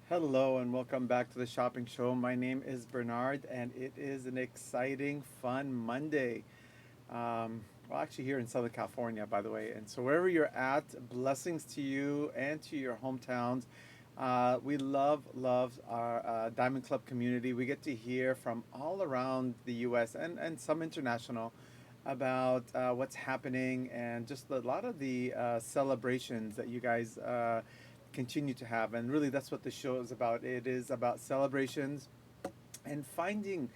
Hello and welcome back to the shopping show. My name is Bernard and it is an exciting, fun Monday. Well, actually, here in Southern California, by the way. And so, wherever you're at, blessings to you and to your hometowns. We love our Diamond Club community. We get to hear from all around the U.S. and some international about what's happening and just a lot of the celebrations that you guys continue to have. And really, that's what the show is about. It is about celebrations and finding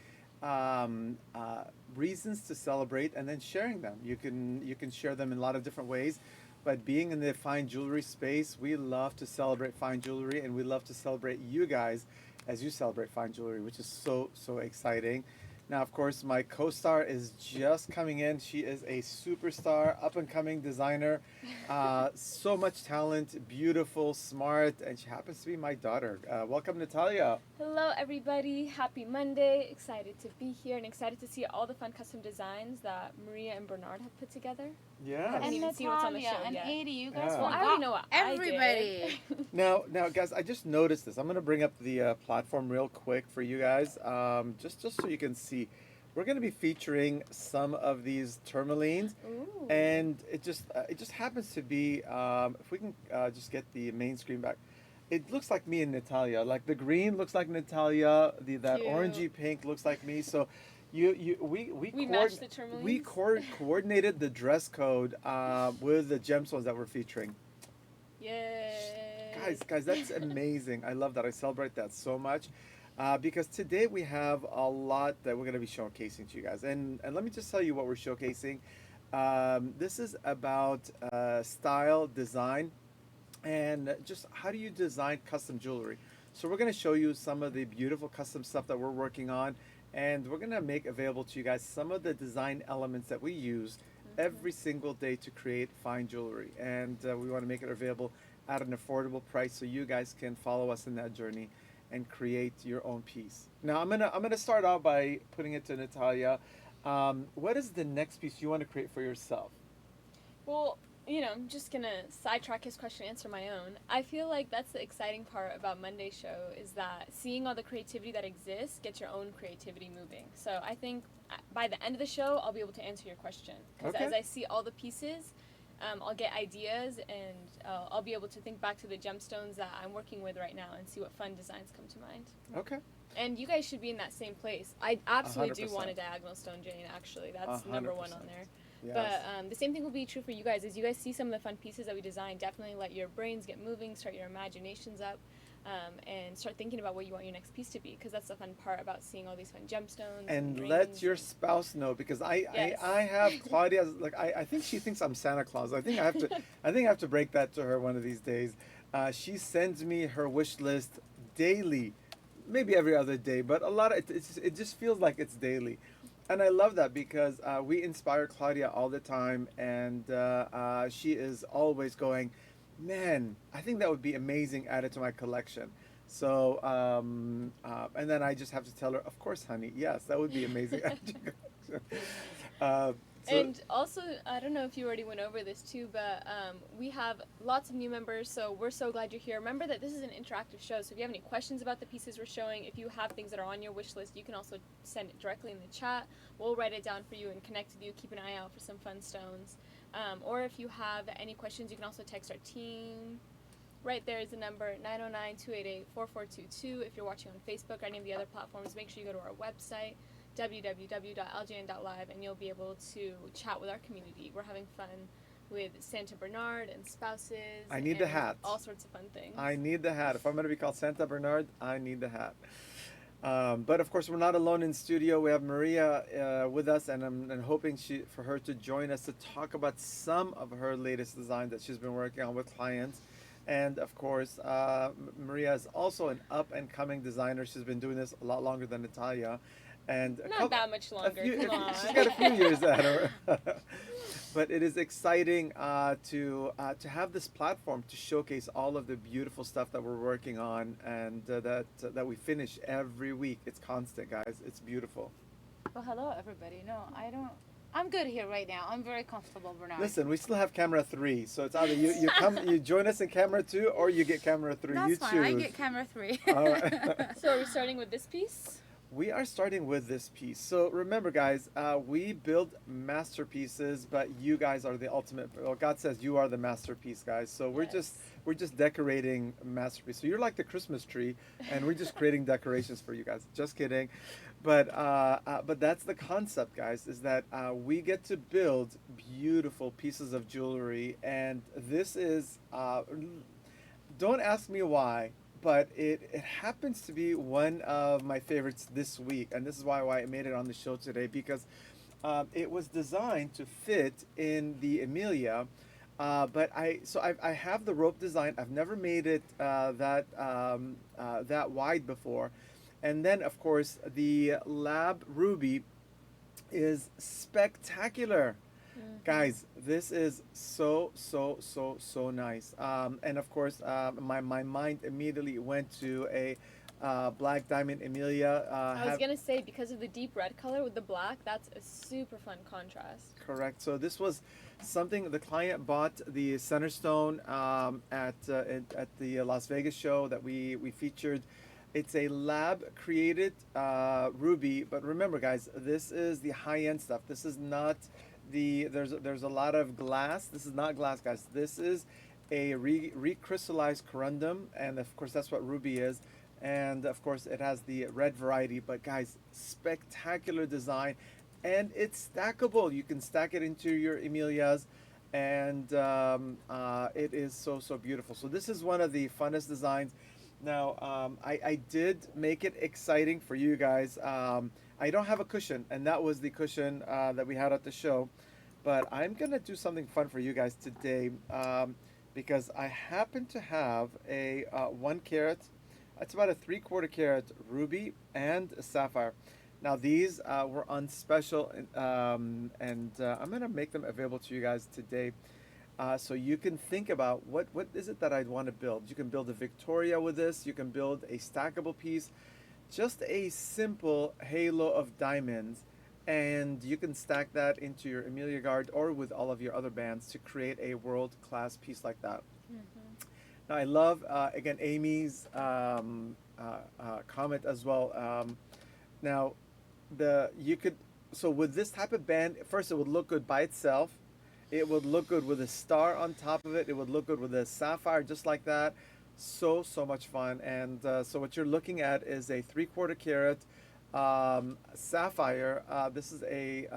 reasons to celebrate and then sharing them. You can share them in a lot of different ways. But being in the fine jewelry space, we love to celebrate fine jewelry, and we love to celebrate you guys as you celebrate fine jewelry, which is so exciting. Now, of course, my co-star is just coming in. She is a superstar, up and coming designer, so much talent, beautiful, smart, and she happens to be my daughter. Welcome, Natalia. Hello, everybody. Happy Monday. Excited to be here and excited to see all the fun custom designs that Maria and Bernard have put together. Yeah. Haven't And even seen what's on the Natalia show and yet. 80, you guys Yeah. Well, I forgot already know what everybody. I did. Now, guys, I just noticed this. I'm gonna bring up the platform real quick for you guys, just so you can see. We're gonna be featuring some of these tourmalines, Ooh. and it just happens to be. If we can just get the main screen back, it looks like me and Natalia. Like the green looks like Natalia. That Cute. orangey pink looks like me. So, we matched the tourmalines. coordinated the dress code with the gemstones that we're featuring. Yay. Guys, that's amazing. I love that. I celebrate that so much. Because today we have a lot that we're going to be showcasing to you guys. And let me just tell you what we're showcasing. This is about style, design, and just how do you design custom jewelry. So we're going to show you some of the beautiful custom stuff that we're working on. And we're going to make available to you guys some of the design elements that we use every single day to create fine jewelry. And we want to make it available at an affordable price so you guys can follow us in that journey and create your own piece. Now I'm gonna start out by putting it to Natalia. What is the next piece you want to create for yourself? Well, I'm just gonna sidetrack his question and answer my own. I feel like that's the exciting part about Monday's show is that seeing all the creativity that exists gets your own creativity moving. So I think by the end of the show, I'll be able to answer your question. Because Okay. as I see all the pieces, I'll get ideas and I'll be able to think back to the gemstones that I'm working with right now and see what fun designs come to mind. Okay. And you guys should be in that same place. I absolutely do 100%. want a diagonal stone Jane, actually. That's number one on 100%. there. Yes. But the same thing will be true for you guys. As you guys see some of the fun pieces that we designed, definitely let your brains get moving, start your imaginations up, and start thinking about what you want your next piece to be. Because that's the fun part about seeing all these fun gemstones. And rings let your and- spouse know because I, Yes. I have Claudia like I think she thinks I'm Santa Claus. I think I have to break that to her one of these days. She sends me her wish list daily, maybe every other day, but a lot of it just feels like it's daily. And I love that because we inspire Claudia all the time, and she is always going, man, I think that would be amazing added to my collection. So, and then I just have to tell her, of course, honey, yes, that would be amazing added to your collection. Uh, so, And also, I don't know if you already went over this too, but we have lots of new members, so we're so glad you're here. Remember that this is an interactive show, so if you have any questions about the pieces we're showing, if you have things that are on your wish list, you can also send it directly in the chat. We'll write it down for you and connect with you. Keep an eye out for some fun stones. Or if you have any questions, you can also text our team. Right there is the number 909-288-4422. If you're watching on Facebook or any of the other platforms, make sure you go to our website www.ljn.live and you'll be able to chat with our community. We're having fun with Santa Bernard and spouses. I need the and hat. All sorts of fun things. I need the hat. If I'm going to be called Santa Bernard, I need the hat. But of course, we're not alone in studio. We have Maria with us, and I'm hoping for her to join us to talk about some of her latest designs that she's been working on with clients. And of course, Maria is also an up and coming designer. She's been doing this a lot longer than Natalia. And Not that much longer. Come on. she's got a few years at her. But it is exciting to have this platform to showcase all of the beautiful stuff that we're working on and that we finish every week. It's constant, guys. It's beautiful. Well, hello, everybody. No, I don't I'm good here right now. I'm very comfortable, Bernard. Listen, we still have camera 3, so it's either you come you join us in camera 2 or you get camera 3. You That's fine. I choose. get camera 3. All right. So are we starting with this piece? We are starting with this piece. So remember, guys, we build masterpieces, but you guys are the ultimate. Well, God says you are the masterpiece, guys. So Yes. we're just decorating masterpiece. So you're like the Christmas tree, and we're just creating decorations for you guys. Just kidding, but that's the concept, guys. Is that we get to build beautiful pieces of jewelry, and this is. Don't ask me why, but it happens to be one of my favorites this week, and this is why I made it on the show today because it was designed to fit in the Emilia. But I have the rope design. I've never made it that wide before, and then of course the lab ruby is spectacular. Guys, this is so nice. And of course, my mind immediately went to a black diamond Emilia. I was gonna say because of the deep red color with the black, that's a super fun contrast. Correct. So this was something the client bought the center stone at the Las Vegas show that we featured. It's a lab created ruby, but remember, guys, this is the high end stuff. This is not there's a lot of glass. This is not glass, guys. This is a recrystallized corundum, and of course that's what ruby is. And of course it has the red variety. But guys, spectacular design, and it's stackable. You can stack it into your Emilias, and it is so beautiful. So this is one of the funnest designs. Now, I did make it exciting for you guys. I don't have a cushion, and that was the cushion that we had at the show. But I'm going to do something fun for you guys today because I happen to have a 1 carat, it's about a 3/4 carat ruby and a sapphire. Now, these were on special, and I'm going to make them available to you guys today. So you can think about what is it that I'd want to build. You can build a Victoria with this. You can build a stackable piece, just a simple halo of diamonds, and you can stack that into your Emilia Guard or with all of your other bands to create a world-class piece like that. Now I love again Amy's comment as well. Now the you could so with this type of band, first it would look good by itself. It would look good with a star on top of it. It would look good with a sapphire just like that. So much fun. And so what you're looking at is a 3/4 carat sapphire. This is a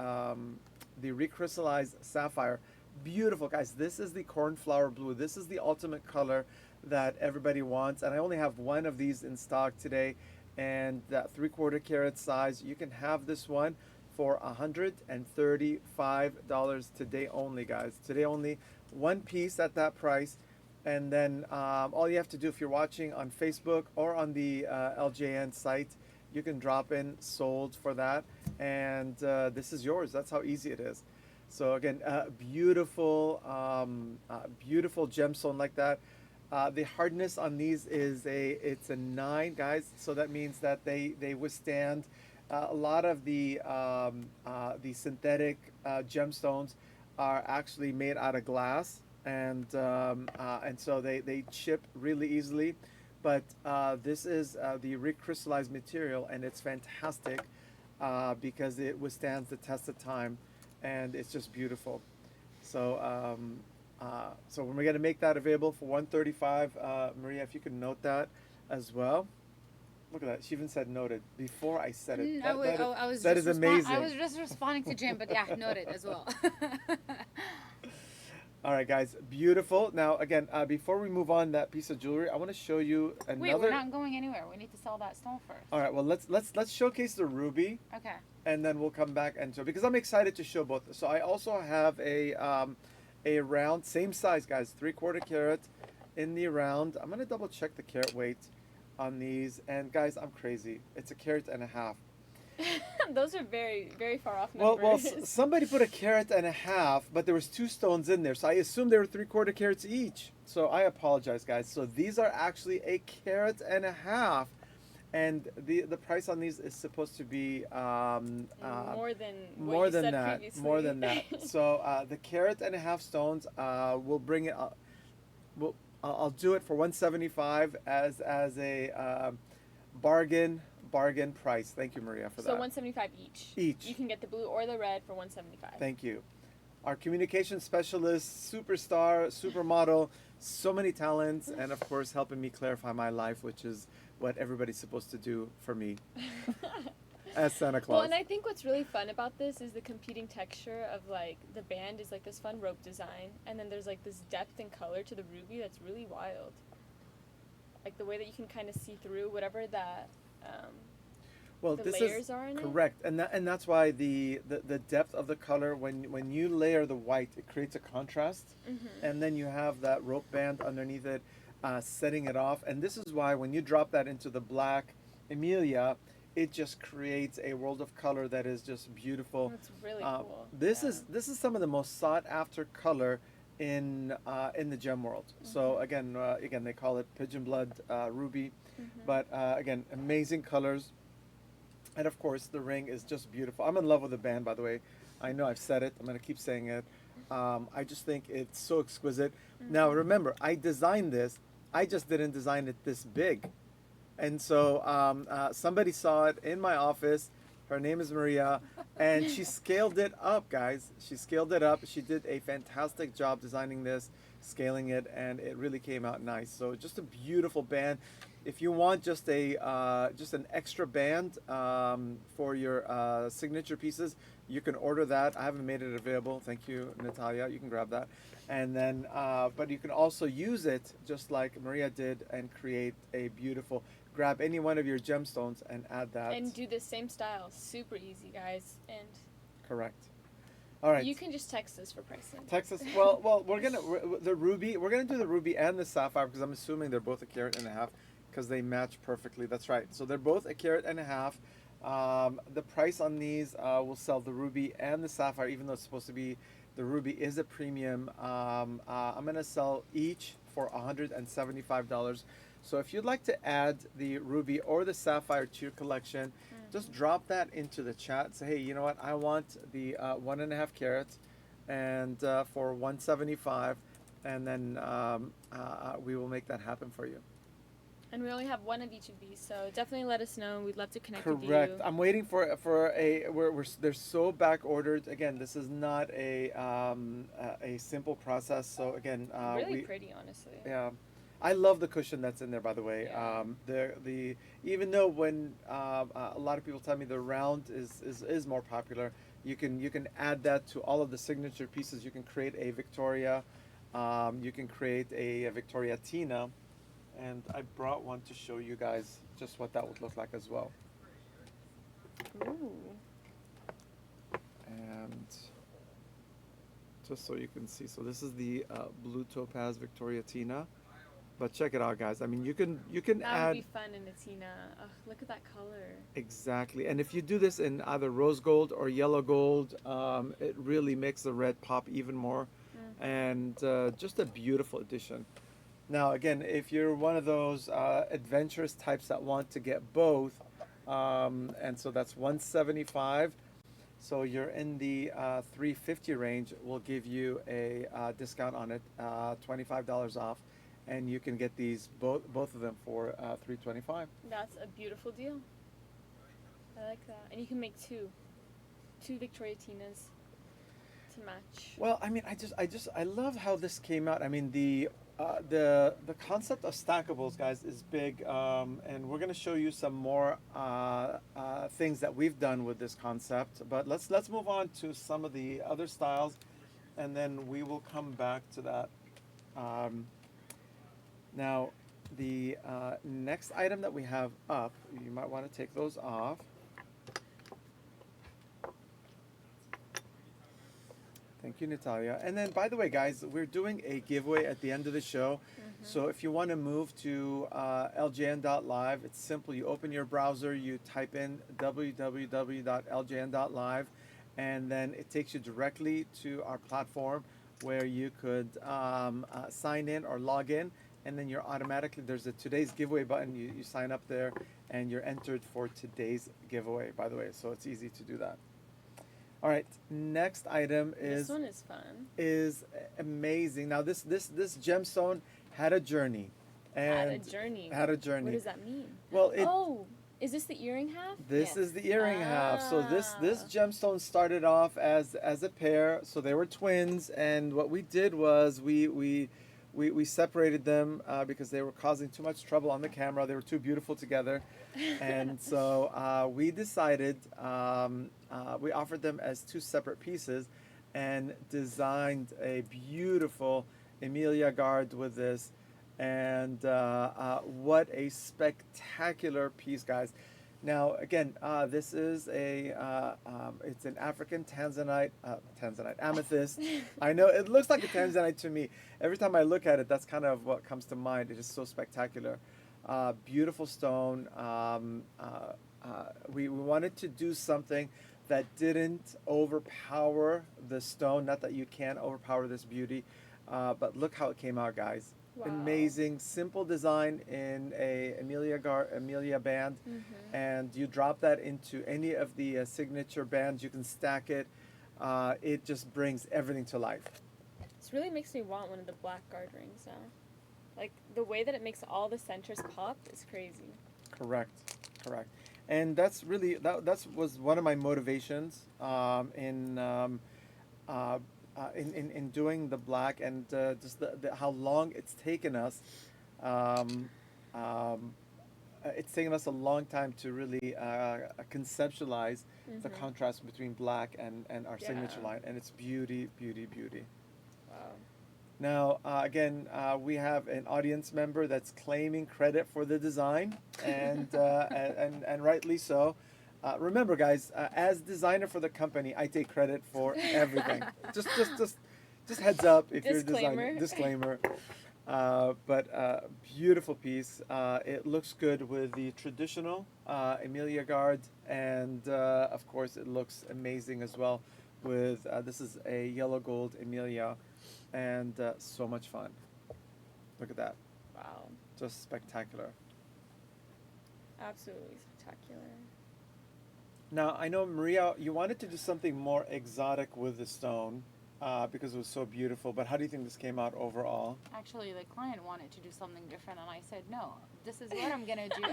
the recrystallized sapphire. Beautiful, guys. This is the cornflower blue. This is the ultimate color that everybody wants. And I only have one of these in stock today. And that 3/4 carat size, you can have this one for $135 today only, guys. Today only, one piece at that price. And then all you have to do if you're watching on Facebook or on the LJN site, you can drop in sold for that. And this is yours. That's how easy it is. So again, beautiful gemstone like that. The hardness on these is it's a 9, guys. So that means that they withstand a lot of the synthetic gemstones are actually made out of glass, and so they chip really easily. But this is the recrystallized material, and it's fantastic because it withstands the test of time, and it's just beautiful. So so we're going to make that available for 135. Maria, if you could note that as well. Look at that. She even said noted before I said it. That is amazing. I was just responding to Jim, but yeah, noted as well. All right, guys. Beautiful. Now, again, before we move on that piece of jewelry, I want to show you another. Wait, we're not going anywhere. We need to sell that stone first. All right. Well, let's showcase the ruby. Okay. And then we'll come back and show because I'm excited to show both. So I also have a round, same size, guys, 3/4 carat in the round. I'm gonna double check the carat weight on these, and guys, I'm crazy. It's a carat and a half. Those are very far off Well, numbers. somebody put a carat and a half, but there was 2 stones in there, so I assumed they were 3/4 carats each. So I apologize, guys. So these are actually a carat and a half, and the price on these is supposed to be More than what more you than said that, previously. more than that. So the carat and a half stones, we'll bring it. We'll, I'll do it for 175 as a bargain price. Thank you, Maria, for So that. 175 each. Each. You can get the blue or the red for 175. Thank you. Our communication specialist, superstar, supermodel, so many talents, and of course helping me clarify my life, which is what everybody's supposed to do for me as Santa Claus. Well, and I think what's really fun about this is the competing texture of like the band is like this fun rope design, and then there's like this depth and color to the ruby that's really wild. Like the way that you can kind of see through whatever that Well, the this layers is are in it. correct, and that's why the depth of the color, when you layer the white, it creates a contrast, and then you have that rope band underneath it, setting it off. And this is why when you drop that into the black Emilia, it just creates a world of color that is just beautiful. That's really cool. This Yeah. is some of the most sought after color in the gem world. So again they call it pigeon blood ruby, but again, amazing colors. And of course, the ring is just beautiful. I'm in love with the band, by the way. I know I've said it. I'm going to keep saying it. I just think it's so exquisite. Now, remember, I designed this. I just didn't design it this big. And so somebody saw it in my office. Her name is Maria. And she scaled it up, guys. She scaled it up. She did a fantastic job designing this, scaling it, and it really came out nice. So just a beautiful band. If you want just an extra band for your signature pieces, you can order that. I haven't made it available. Thank you, Natalia. You can grab that, and then but you can also use it just like Maria did and create a beautiful. Grab any one of your gemstones and add that. And do the same style. Super easy, guys. And correct. All right. you can just text us for pricing. Texas. Well, we're gonna the ruby. We're gonna do the ruby and the sapphire because I'm assuming they're both a carat and a half. Because they match perfectly. That's right. So they're both a carat and a half. The price on these will sell the ruby and the sapphire, even though it's supposed to be the ruby is a premium. I'm gonna sell each for $175. So if you'd like to add the ruby or the sapphire to your collection, just drop that into the chat. Say, hey, you know what? I want the 1.5 carats, and for 175, and then we will make that happen for you. And we only have one of each of these, so definitely let us know. We'd love to connect with you. Correct. I'm waiting for a they're so back ordered. Again, this is not a simple process. So again, Really pretty, honestly. yeah, I love the cushion that's in there. By the way, Yeah. the even though when a lot of people tell me the round is more popular, you can add that to all of the signature pieces. You can create a Victoria, you can create a Victoria Tina. And I brought one to show you guys just what that would look like as well. Ooh. And just so you can see, so this is the blue topaz Victoria Tina. But check it out, guys. I mean, you can That add would be fun in a Tina. Ugh, look at that color. exactly. And if you do this in either rose gold or yellow gold, it really makes the red pop even more. And just a beautiful addition. Now, again, if you're one of those adventurous types that want to get both, and so that's 175. So you're in the 350 range. We'll give you a discount on it, $25 off, and you can get these both of them for 325. That's a beautiful deal. I like that. And you can make two Victoria Tinas to match. Well, I mean, I love how this came out. I mean, the concept of stackables, guys, is big, and we're gonna show you some more things that we've done with this concept. But let's move on to some of the other styles, and then we will come back to that. Now, the next item that we have up, you might want to take those off. Thank you, Natalia. And then, by the way, guys, we're doing a giveaway at the end of the show. So if you want to move to ljn.live, it's simple. You open your browser, you type in www.ljn.live, and then it takes you directly to our platform where you could sign in or log in and then you're automatically, there's a today's giveaway button. You sign up there, and you're entered for today's giveaway, by the way. So it's easy to do that. All right, next item This one is fun. is amazing. Now this gemstone had a journey, Had a and journey. had a journey. What does that mean? Well, it Oh, is this the earring half? this Yes. is the earring half. So this Ah. gemstone started off as a pair. So they were twins, and what we did was we separated them because they were causing too much trouble on the camera. They were too beautiful together, and so we decided we offered them as two separate pieces, and designed a beautiful Emilia guard with this. And what a spectacular piece, guys. Now, again, this is it's an African Tanzanite amethyst. I know it looks like a Tanzanite to me. Every time I look at it, that's kind of what comes to mind. It is so spectacular. Beautiful stone. We wanted to do something that didn't overpower the stone. Not that you can overpower this beauty, but look how it came out, guys. Wow. Amazing, simple design in a Amelia band, and you drop that into any of the signature bands. You can stack it. It just brings everything to life. This really makes me want one of the black guard rings now. Like the way that it makes all the centers pop is crazy. Correct. And that's really that was one of my motivations in doing the black, and just how long it's taken us. Um, it's taken us a long time to really conceptualize the contrast between black and our signature Yeah. line, and it's beauty. Wow. Now, again, we have an audience member that's claiming credit for the design, and rightly so. Remember, guys, as designer for the company, I take credit for everything. just heads up if you're a designer. Disclaimer. But beautiful piece. It looks good with the traditional Emilia guard, and of course, it looks amazing as well with this is a yellow gold Emilia, and so much fun. Look at that. Wow. Just spectacular. Absolutely spectacular. Now, I know, Maria, you wanted to do something more exotic with the stone because it was so beautiful, but how do you think this came out overall? Actually, the client wanted to do something different, and I said, no, this is what I'm going to do.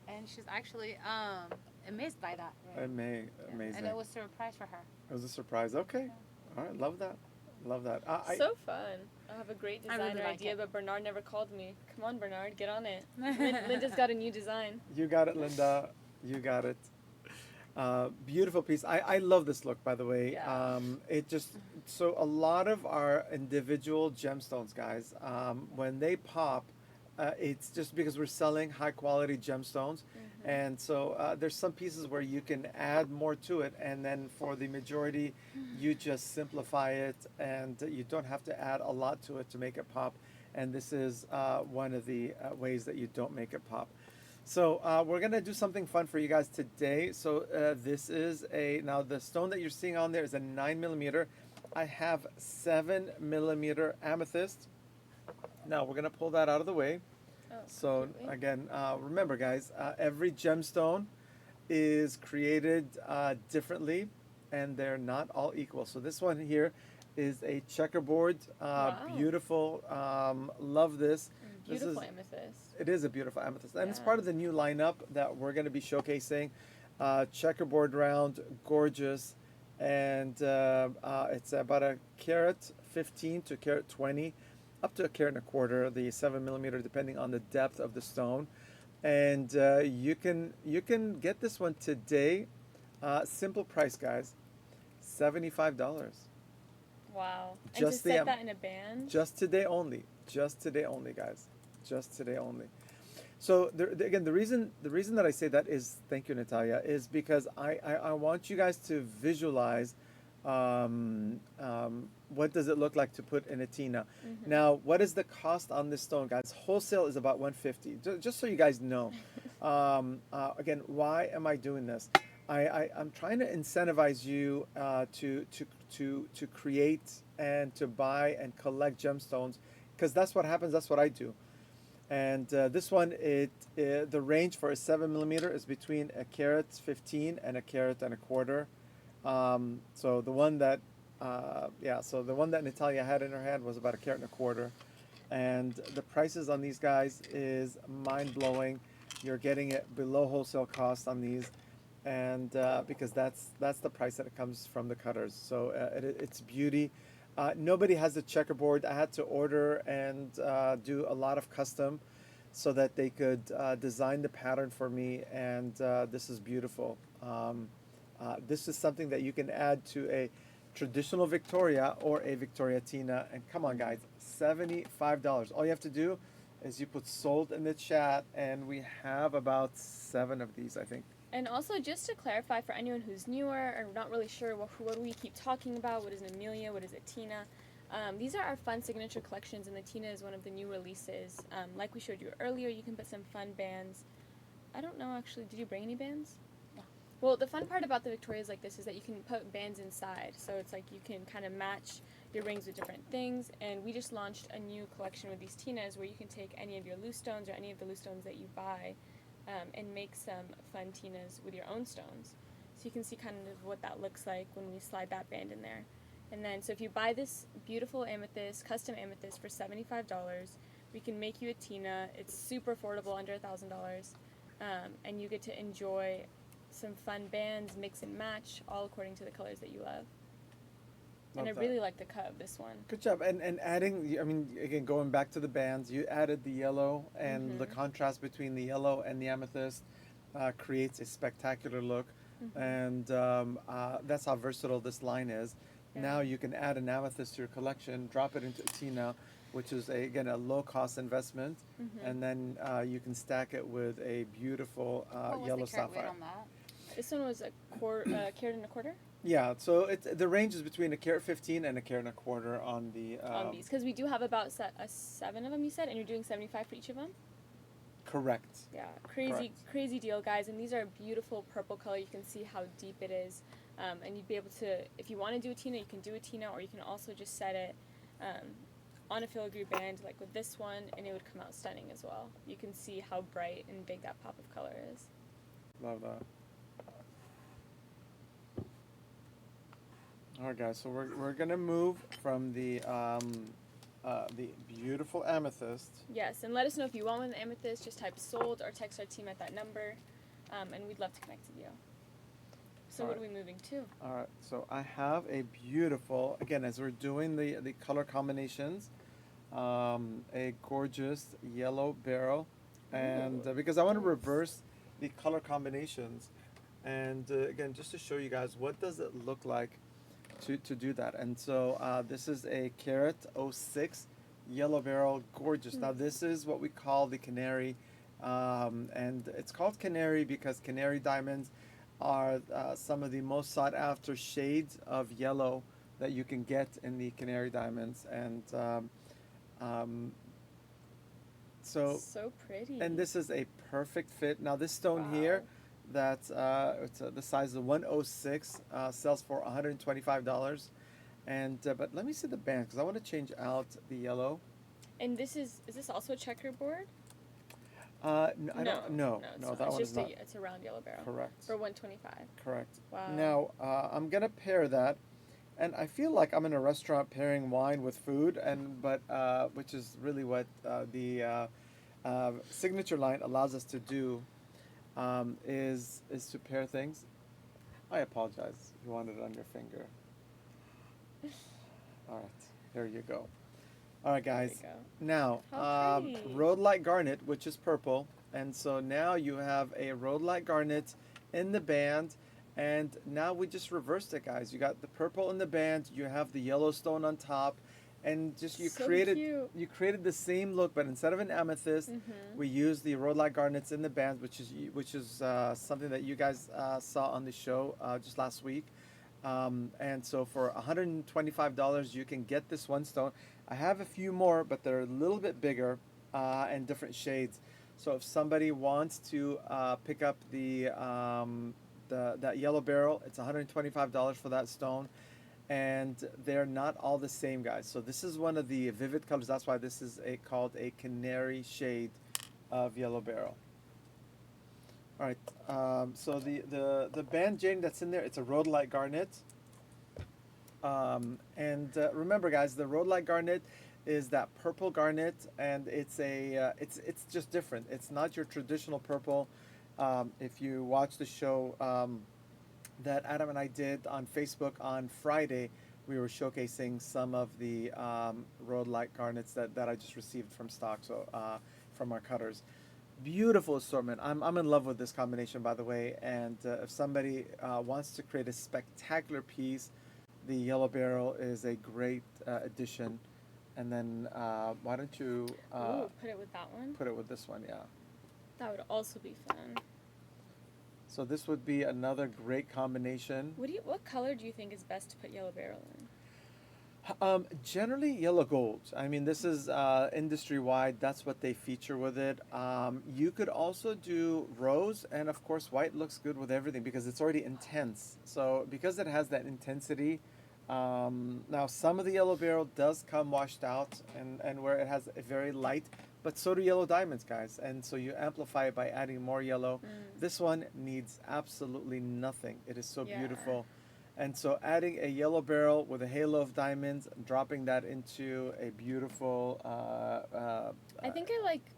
and she's actually amazed by that. Right? Amazing. And it was a surprise for her. It was a surprise. Okay. All right. Love that. So fun. I have a great I really designer like idea, it. but Bernard never called me. Come on, Bernard, get on it. Linda's got a new design. You got it, Linda. You got it. Beautiful piece. I love this look, by the way. Yeah. It just, so a lot of our individual gemstones, guys, when they pop, it's just because we're selling high quality gemstones. And so there's some pieces where you can add more to it, and then for the majority, you just simplify it, and you don't have to add a lot to it to make it pop. And this is one of the ways that you don't make it pop. So we're gonna do something fun for you guys today. So this is now the stone that you're seeing on there is a 9mm. I have 7mm amethyst. Now we're gonna pull that out of the way. Oh, So completely. again, remember, guys, every gemstone is created differently, and they're not all equal. So this one here is a checkerboard, Wow. beautiful. Love this. This Beautiful is- amethyst. It is a beautiful amethyst, and it's Yeah. part of the new lineup that we're going to be showcasing. Checkerboard round, gorgeous, and it's about a carat 15 to carat 20, up to a carat and a quarter, the 7mm, depending on the depth of the stone. And you can get this one today. Simple price, guys, $75. Wow. And to Just the set that in a band. Just today only. Just today only, guys. Just today only. So again, the reason that I say that is, thank you, Natalia, is because I want you guys to visualize what does it look like to put in a tina. Now, what is the cost on this stone, guys? Wholesale is about $150. Just so you guys know. Again, why am I doing this? I'm trying to incentivize you to create and to buy and collect gemstones, because that's what happens. That's what I do. And this one, the range for a 7 millimeter is between a carat 15 and a carat and a quarter. So the one that, so the one that Natalia had in her hand was about a carat and a quarter, and the prices on these guys is mind blowing. You're getting it below wholesale cost on these, and because that's the price that it comes from the cutters. So it's beauty. Nobody has a checkerboard. I had to order and do a lot of custom, so that they could design the pattern for me. And this is beautiful. This is something that you can add to a traditional Victoria or a Victoria Tina. And come on, guys, $75. All you have to do is you put sold in the chat, and we have about 7 of these, I think. And also, just to clarify for anyone who's newer or not really sure what we keep talking about, what is an Amelia, what is a Tina, these are our fun signature collections, and the Tina is one of the new releases. Like we showed you earlier, you can put some fun bands. I don't know, actually, did you bring any bands? No. Well, the fun part about the Victorias like this is that you can put bands inside, so it's like you can kind of match your rings with different things. And we just launched a new collection with these Tinas where you can take any of your loose stones or any of the loose stones that you buy, and make some fun Tinas with your own stones. So you can see kind of what that looks like when we slide that band in there. And then, so if you buy this beautiful amethyst, custom amethyst for $75, we can make you a Tina. It's super affordable, under $1,000, and you get to enjoy some fun bands, mix and match, all according to the colors that you love. And I really like the cut of this one. Good job. And adding, I mean, again, going back to the bands, you added the yellow, and the contrast between the yellow and the amethyst creates a spectacular look. And that's how versatile this line is. Yeah. Now you can add an amethyst to your collection, drop it into a Tina, which is, again, a low-cost investment. And then you can stack it with a beautiful yellow sapphire. On that? This one was a carat and a quarter? Yeah, so the range is between a carat 15 and a carat and a quarter on the on these, because we do have about 7 of them, you said, and you're doing 75 for each of them. Correct. Yeah, Correct. crazy deal, guys. And these are a beautiful purple color. You can see how deep it is, and you'd be able to, if you want to do a Tina, you can do a Tina, or you can also just set it on a filigree band like with this one, and it would come out stunning as well. You can see how bright and big that pop of color is. Love that. All right, guys. So we're gonna move from the beautiful amethyst. Yes, and let us know if you want one of the amethyst. Just type sold or text our team at that number, and we'd love to connect with you. So what are we moving to? All right. So I have a beautiful, again, as we're doing the color combinations, a gorgeous yellow barrel, and because I want to reverse the color combinations, and again, just to show you guys what does it look like to do that. And so this is a carat '06 yellow barrel, gorgeous. Now this is what we call the canary, and it's called canary because canary diamonds are some of the most sought after shades of yellow that you can get in the canary diamonds. And so pretty. And this is a perfect fit. Now this stone here, that's it's the size of 106, sells for $125. And but let me see the band, because I want to change out the yellow. And this is this also a checkerboard? I don't. No, that one is not. It's a round yellow barrel. Correct. For $125. Correct. Wow. Now I'm gonna pair that, and I feel like I'm in a restaurant pairing wine with food, but which is really what the signature line allows us to do, is to pair things. I apologize. You want it on your finger. All right, there you go. All right, guys. There you go. Now, How pretty. rhodolite garnet, which is purple, and so now you have a rhodolite garnet in the band, and now we just reversed it, guys. You got the purple in the band, you have the yellow stone on top, and just you So created cute. you created the same look, but instead of an amethyst, we used the rhodolite garnets in the band, which is something that you guys saw on the show just last week. And so for $125, you can get this one stone. I have a few more, but they're a little bit bigger and different shades. So if somebody wants to pick up the that yellow barrel. It's $125 for that stone, and they're not all the same, guys. So this is one of the vivid colors. That's why this is called a canary shade of yellow barrel. All right. So the band jade that's in there, it's a rhodolite garnet. And remember, guys, the rhodolite garnet is that purple garnet, and it's just different. It's not your traditional purple. If you watch the show that Adam and I did on Facebook on Friday, we were showcasing some of the rhodolite garnets that I just received from stock, so from our cutters. Beautiful assortment. I'm in love with this combination, by the way. And if somebody wants to create a spectacular piece, the yellow barrel is a great addition. And then why don't you Ooh, put it with that one. put it with this one? Yeah. That would also be fun. So this would be another great combination. What color do you think is best to put yellow barrel in? Generally yellow gold. I mean, this is industry wide. That's what they feature with it. You could also do rose, and of course white looks good with everything because it's already intense. So because it has that intensity, now some of the yellow barrel does come washed out, and where it has a very light, but so do yellow diamonds, guys. And so you amplify it by adding more yellow. This one needs absolutely nothing. It is so Yeah. beautiful. And so adding a yellow barrel with a halo of diamonds, dropping that into a beautiful... I think I like,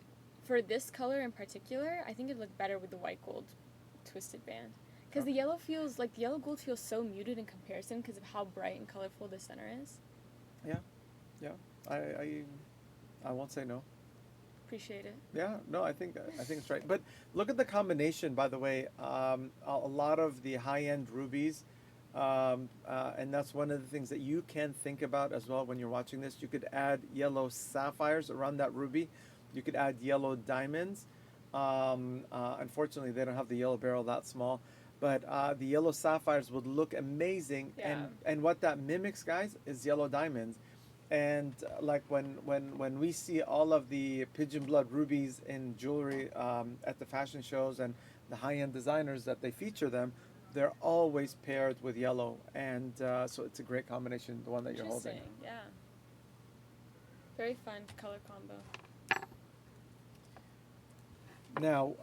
for this color in particular, I think it'd look better with the white gold twisted band. Because the yellow feels, like the yellow gold feels so muted in comparison because of how bright and colorful the center is. I won't say no. Appreciate it. Yeah, no, I think it's right. But look at the combination, by the way. A lot of the high-end rubies, and that's one of the things that you can think about as well when you're watching this. You could add yellow sapphires around that ruby. You could add yellow diamonds. Unfortunately, they don't have the yellow barrel that small, but the yellow sapphires would look amazing. Yeah. And what that mimics, guys, is yellow diamonds. And like when we see all of the pigeon blood rubies in jewelry at the fashion shows and the high-end designers that they feature them, they're always paired with yellow, and so it's a great combination, the one that you're holding. Interesting, yeah. Very fun color combo. Now,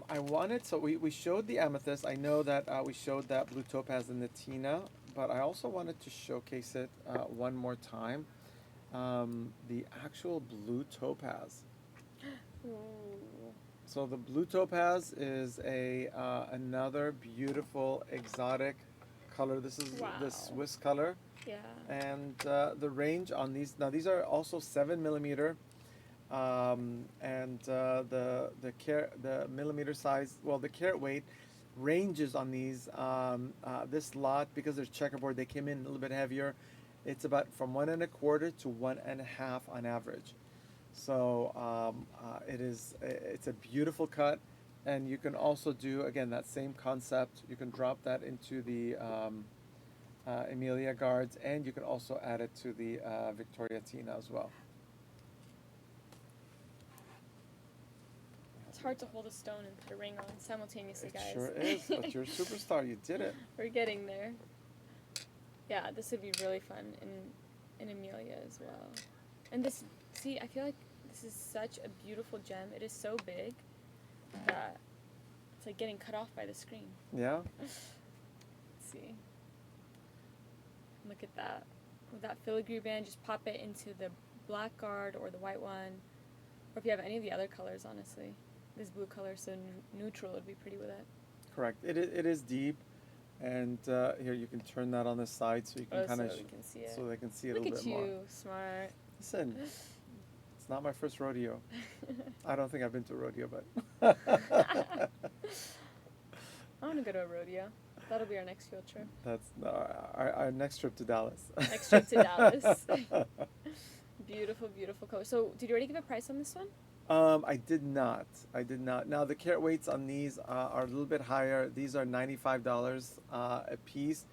I wanted, so we showed the amethyst. I know that we showed that blue topaz and the Tina, but I also wanted to showcase it one more time. The actual blue topaz. Ooh. So the blue topaz is another beautiful exotic color. This is Wow. the Swiss color, Yeah. and the range on these, now these are also 7 millimeter, and the millimeter size, well, the carat weight ranges on these. This lot, because there's checkerboard, they came in a little bit heavier. It's about from 1.25 to 1.5 on average. So it's a beautiful cut, and you can also do, again, that same concept. You can drop that into the Emilia guards, and you can also add it to the Victoria Tina as well. It's hard to hold a stone and put a ring on simultaneously, It guys. sure is, but you're a superstar. You did it. We're getting there. Yeah, this would be really fun in Amelia as well. And this, see, I feel like this is such a beautiful gem. It is so big that it's like getting cut off by the screen. Yeah. Let's see. Look at that. With that filigree band, just pop it into the black guard or the white one. Or if you have any of the other colors, honestly. This blue color is so neutral, would be pretty with it. Correct. It is deep, and here you can turn that on the side so you can kind of so we can see it. so they can see it Look a little at bit you, more. smart. Listen, it's not my first rodeo. I don't think I've been to a rodeo, but I want to go to a rodeo. That'll be our next field trip. that's our next trip to Dallas. Next trip to Dallas. Beautiful, beautiful color. So, did you already give a price on this one? I did not. Now the carat weights on these are a little bit higher. These are $95 a piece,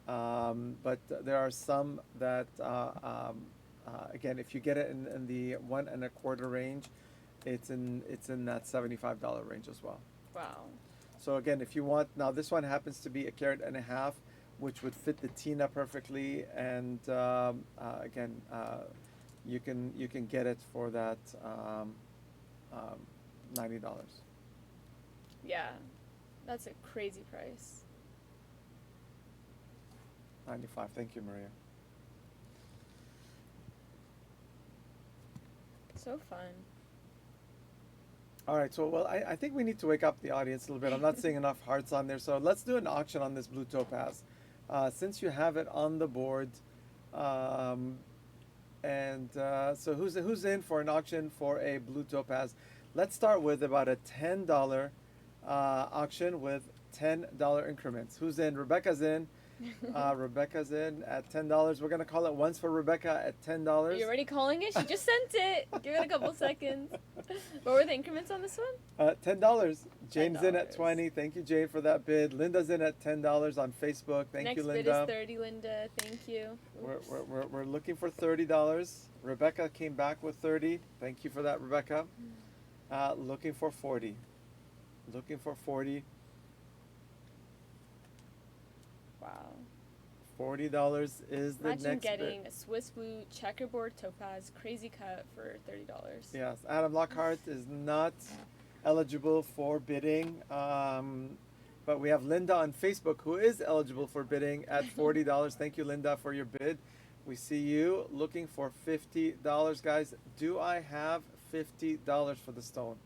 but there are some that again, if you get it in the 1.25 range, it's in that $75 range as well. Wow. So again, if you want, now this one happens to be a carat and a half, which would fit the Tina perfectly, and again, you can get it for that um, $90. Yeah, that's a crazy price. 95. Thank you, Maria. So fun. All right, so well, I think we need to wake up the audience a little bit. I'm not seeing enough hearts on there, so let's do an auction on this blue topaz. Since you have it on the board, um, and so who's in for an auction for a blue topaz? Let's start with about a $10 auction with $10 increments. Who's in? Rebecca's in. Rebecca's in at $10. We're gonna call it once for Rebecca at $10. Are you already calling it? She just sent it. Give it a couple seconds. What were the increments on this one? $10. Jane's in at $10. 20. Thank you, Jane, for that bid. Linda's in at $10 on Facebook. Thank Next you, bid Linda. is 30, Linda. Thank you. Oops. We're looking for $30. Rebecca came back with 30. Thank you for that, Rebecca. Looking for 40. Looking for 40. Wow. $40 is the Imagine next getting bid. a Swiss blue checkerboard topaz crazy cut for $30. Yes, Adam Lockhart is not eligible for bidding. But we have Linda on Facebook who is eligible for bidding at $40. Thank you, Linda, for your bid. We see you looking for $50, guys. Do I have $50 for the stone?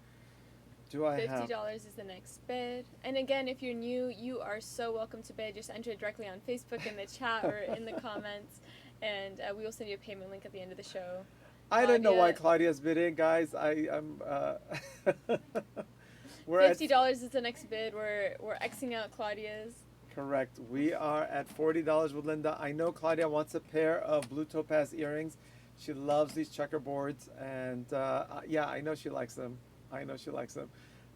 Do I have? $50 is the next bid. And again, if you're new, you are so welcome to bid. Just enter it directly on Facebook in the chat or in the comments, and we will send you a payment link at the end of the show. I don't know why Claudia- Claudia's bidding, guys. I'm. We're at $50 is the next bid. We're Xing out Claudia's. correct. We are at $40 with Linda. I know Claudia wants a pair of blue topaz earrings. She loves these checkerboards, and yeah, I know she likes them. I know she likes them.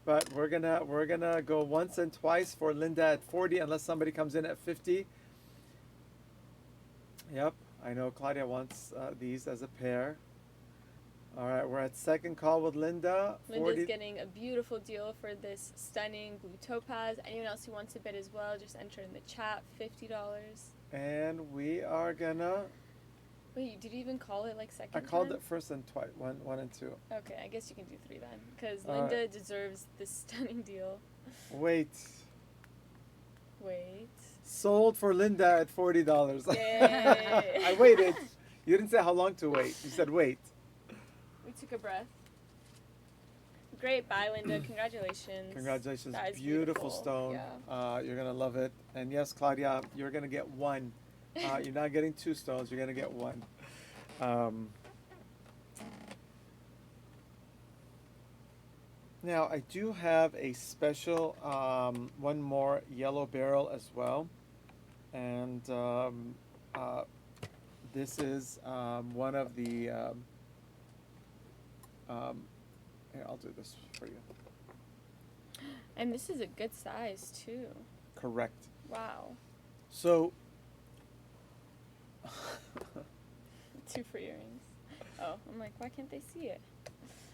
But we're gonna go once and twice for Linda at 40 unless somebody comes in at 50. Yep, I know Claudia wants these as a pair. All right, we're at second call with Linda. Linda's getting a beautiful deal for this stunning blue topaz. Anyone else who wants to bid as well, just enter in the chat. $50. And we are gonna. Wait, did you even call it like second I called time? it first and twice, one and two. Okay, I guess you can do 3 then, because All right. Linda deserves this stunning deal. Wait. Wait. Sold for Linda at $40. Yay. I waited. You didn't say how long to wait. You said wait. We took a breath. Great, bye, Linda. Congratulations. Congratulations. That is Beautiful stone. Yeah. You're going to love it. And yes, Claudia, you're going to get one. You're not getting 2 stones. You're going to get one. Now, I do have a special one more yellow barrel as well. And this is one of the. Here, I'll do this for you. And this is a good size, too. Correct. Wow. So. 2 for earrings. Oh, I'm like, why can't they see it?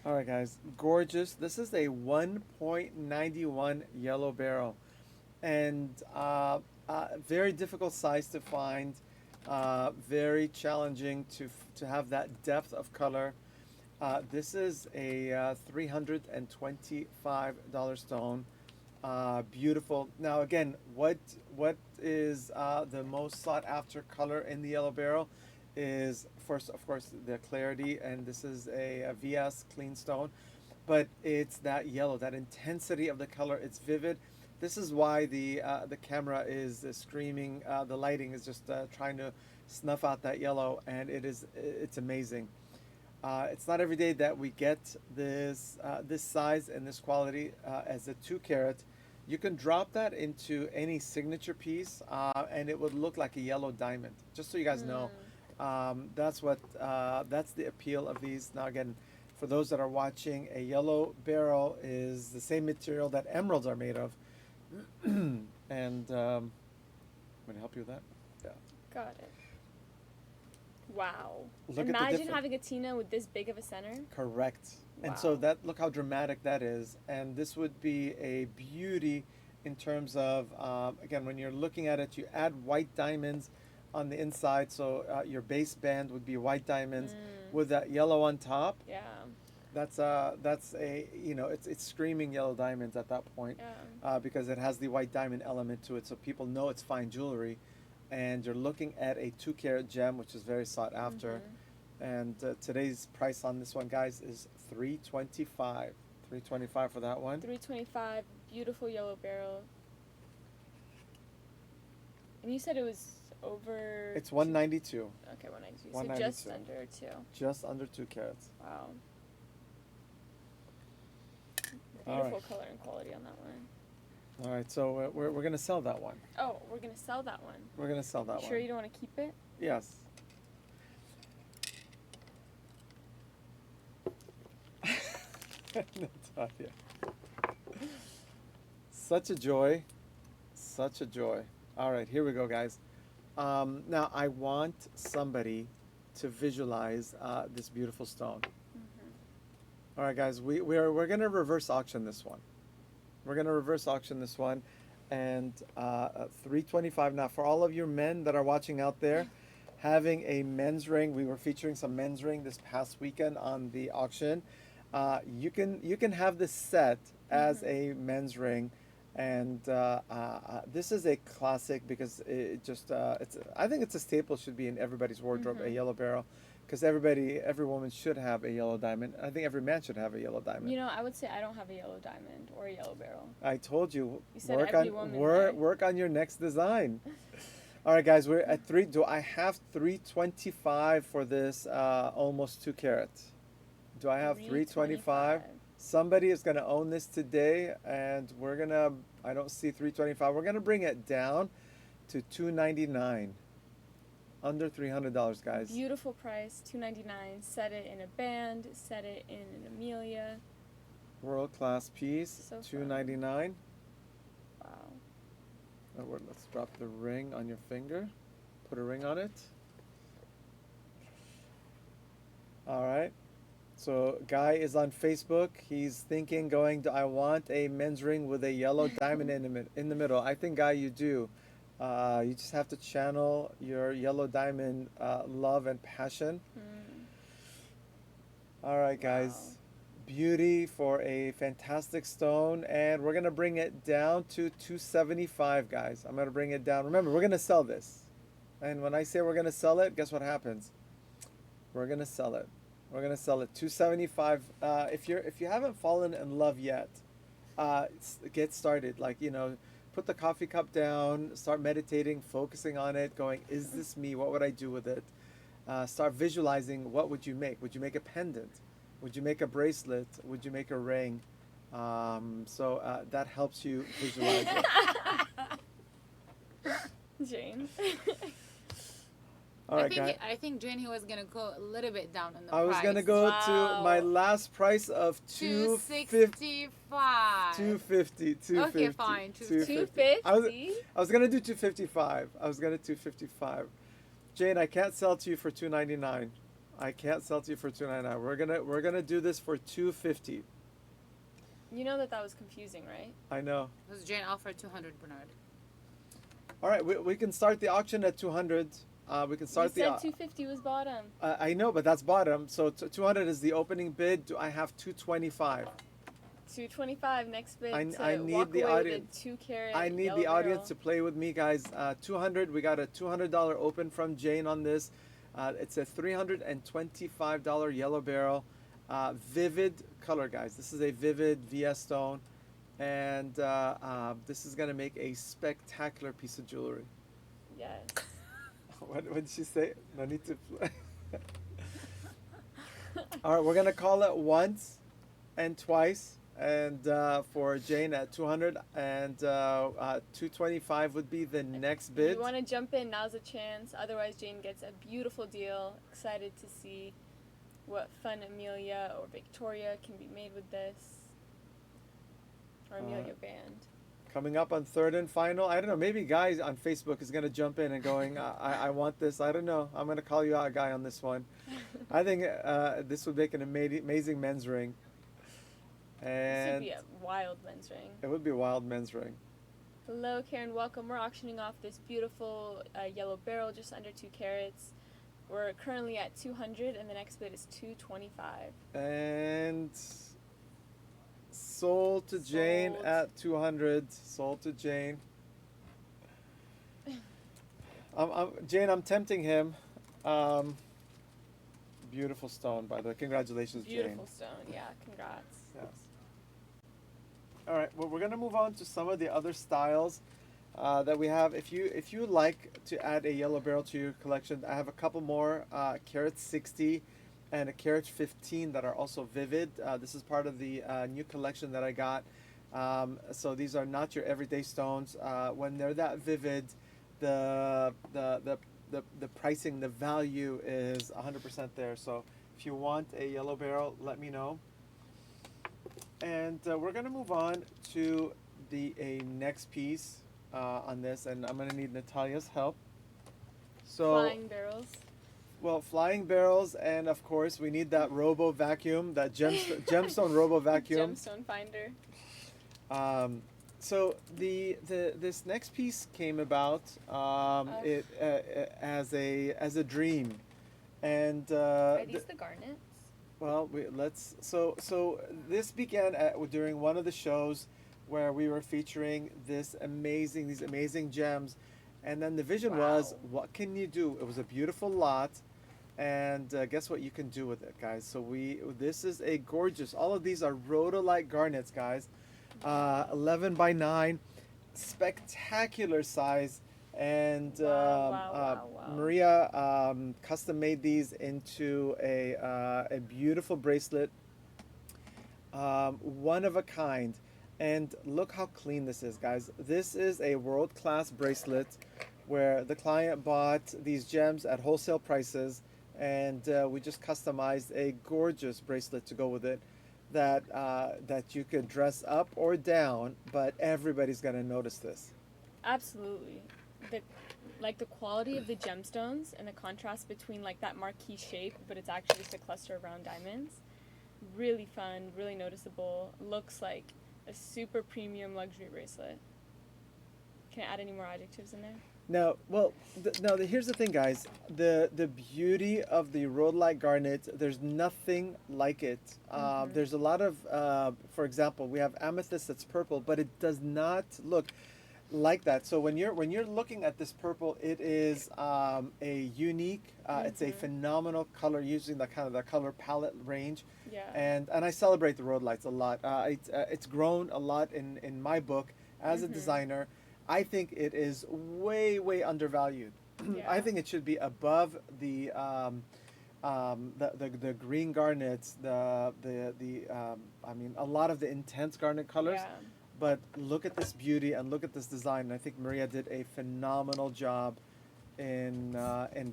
All right, guys. Gorgeous. This is a 1.91 yellow barrel. And very difficult size to find. Very challenging to have that depth of color. This is a $325 stone. Beautiful. Now again, what is the most sought after color in the yellow barrel is first, of course, the clarity, and this is a VS clean stone, but it's that yellow, that intensity of the color. It's vivid. This is why the camera is screaming. The lighting is just trying to snuff out that yellow, and it's amazing. It's not every day that we get this size and this quality as a 2 carat. You can drop that into any signature piece, and it would look like a yellow diamond. Just so you guys know, that's the appeal of these. Now again, for those that are watching, a yellow barrel is the same material that emeralds are made of. And I'm gonna help you with that. Yeah. Got it. Wow. Look at the Imagine difference. having a Tina with this big of a center. Correct. And so Wow. look how dramatic that is. And this would be a beauty in terms of, again, when you're looking at it, you add white diamonds on the inside. So your base band would be white diamonds with that yellow on top. Yeah. That's a, you know, it's screaming yellow diamonds at that point, Yeah. because it has the white diamond element to it, so people know it's fine jewelry, and you're looking at a 2 carat gem, which is very sought after. And today's price on this one, guys, is $325. $325 for that one. 325. Beautiful yellow beryl. And you said it was over. It's 192. Okay, 192. 192. So just under 2. Just under 2 carats. Wow. All Beautiful right. color and quality on that one. All right, so we're gonna sell that one. Oh, we're gonna sell that one. We're gonna sell that You one. sure you don't want to keep it? Yes. Natalia. Such a joy. Such a joy. All right, here we go, guys. Now, I want somebody to visualize this beautiful stone. All right, guys, we're going to reverse auction this one. We're going to reverse auction this one. And $325. Now, for all of you men that are watching out there, having a men's ring, we were featuring some men's ring this past weekend on the auction. You can have this set as a men's ring, and this is a classic because it just I think it's a staple, should be in everybody's wardrobe, a yellow beryl, because every woman should have a yellow diamond. I think every man should have a yellow diamond. You know, I would say I don't have a yellow diamond or a yellow beryl. I told you, You said work every on woman, work right? work on your next design. All right, guys, we're at 3. Do I have 325 for this almost 2 carat? Do I have 325? Somebody is going to own this today, and we're going to, I don't see 325. We're going to bring it down to 299. Under $300, guys. Beautiful price, $299. Set it in a band, set it in an Amelia. World class piece, So $299. Wow. Let's drop the ring on your finger. Put a ring on it. All right. So Guy is on Facebook. He's thinking, do I want a men's ring with a yellow diamond in the middle? I think, Guy, you do. You just have to channel your yellow diamond love and passion. All right, guys. Wow. Beauty for a fantastic stone, and we're gonna bring it down to 275, guys. I'm gonna bring it down. Remember, we're gonna sell this, and when I say we're gonna sell it, guess what happens? We're gonna sell it. We're gonna sell it 275. If you haven't fallen in love yet, get started. Like, you know, put the coffee cup down, start meditating, focusing on it, going, is this me? What would I do with it? Start visualizing, what would you make? Would you make a pendant? Would you make a bracelet? Would you make a ring? So that helps you visualize it. Jane. All right, guys. I think Jane, he was gonna go a little bit down in the I price. was gonna go to my last price of 265. 250. Okay, fine. 250. I was gonna do 255. I was gonna do 255. Jane, I can't sell to you for 299. I can't sell to you for 299. We're gonna do this for 250. You know that was confusing, right? I know. Because Jane offered 200, Bernard. All right, we can start the auction at 200. We can start You said 250 was bottom. I know, but that's bottom. So 200 is the opening bid. Do I have 225? 225 next bid. I to need walk the away audience. With a 2 carat. I need the audience to play with me, guys. 200. We got a $200 open from Jane on this. It's a $325 yellow beryl, vivid color, guys. This is a vivid VS stone, and this is gonna make a spectacular piece of jewelry. Yes. What did she say? No need to play. All right, we're gonna call it once and twice, and for Jane at 200, and 225 would be the next If bid. you want to jump in, now's a chance. Otherwise, Jane gets a beautiful deal. Excited to see what fun Amelia or Victoria can be made with this. Or Amelia band. Coming up on third and final. I don't know. Maybe Guy on Facebook is gonna jump in and going, I want this. I don't know. I'm gonna call you out, Guy, on this one. I think this would make an amazing men's ring. This would And be a wild men's ring. it would be a wild men's ring. Hello, Karen. Welcome. We're auctioning off this beautiful yellow barrel, just under 2 carats. We're currently at 200, and the next bid is 225. And sold to Jane Sold. at 200. Sold to Jane. Jane, I'm tempting him. Um, Beautiful stone, by the way. Congratulations, Beautiful Jane. stone. Yeah, congrats. Yes. All right. Well, we're gonna move on to some of the other styles that we have. If you like to add a yellow barrel to your collection, I have a couple more carat 60 and a carat 15 that are also vivid. This is part of the new collection that I got. So these are not your everyday stones. When they're that vivid, the the the the pricing, the value is 100% there. So if you want a yellow barrel, let me know. And we're gonna move on to the next piece on this, and I'm gonna need Natalia's help. So, Flying barrels. well, flying barrels, and of course we need that robo vacuum, that gemstone robo vacuum. Gemstone finder. So the this next piece came about it as a dream, and Are these the garnets? well, let's. So this began during one of the shows where we were featuring these amazing gems, and then the vision was, Wow. what can you do? It was a beautiful lot, and guess what you can do with it, guys? So this is a gorgeous. All of these are rhodolite garnets, guys. 11 by 9, spectacular size, and Wow. Maria custom made these into a beautiful bracelet, one of a kind. And look how clean this is, guys. This is a world-class bracelet where the client bought these gems at wholesale prices, and we just customized a gorgeous bracelet to go with it that you could dress up or down, but everybody's gonna notice this. Absolutely. The quality of the gemstones and the contrast between like that marquee shape, but it's actually just a cluster of round diamonds. Really fun, really noticeable. Looks like a super premium luxury bracelet. Can I add any more adjectives in there? Now, well, here's the thing, guys. The beauty of the rhodolite garnet, there's nothing like it. There's a lot of, for example, we have amethyst that's purple, but it does not look like that. So when you're looking at this purple, it is a unique. It's a phenomenal color using the kind of the color palette range. Yeah. And I celebrate the rhodolites a lot. It's grown a lot in my book as a designer. I think it is way undervalued. Yeah. I think it should be above the green garnets, I mean, a lot of the intense garnet colors. Yeah. But look at this beauty and look at this design. And I think Maria did a phenomenal job in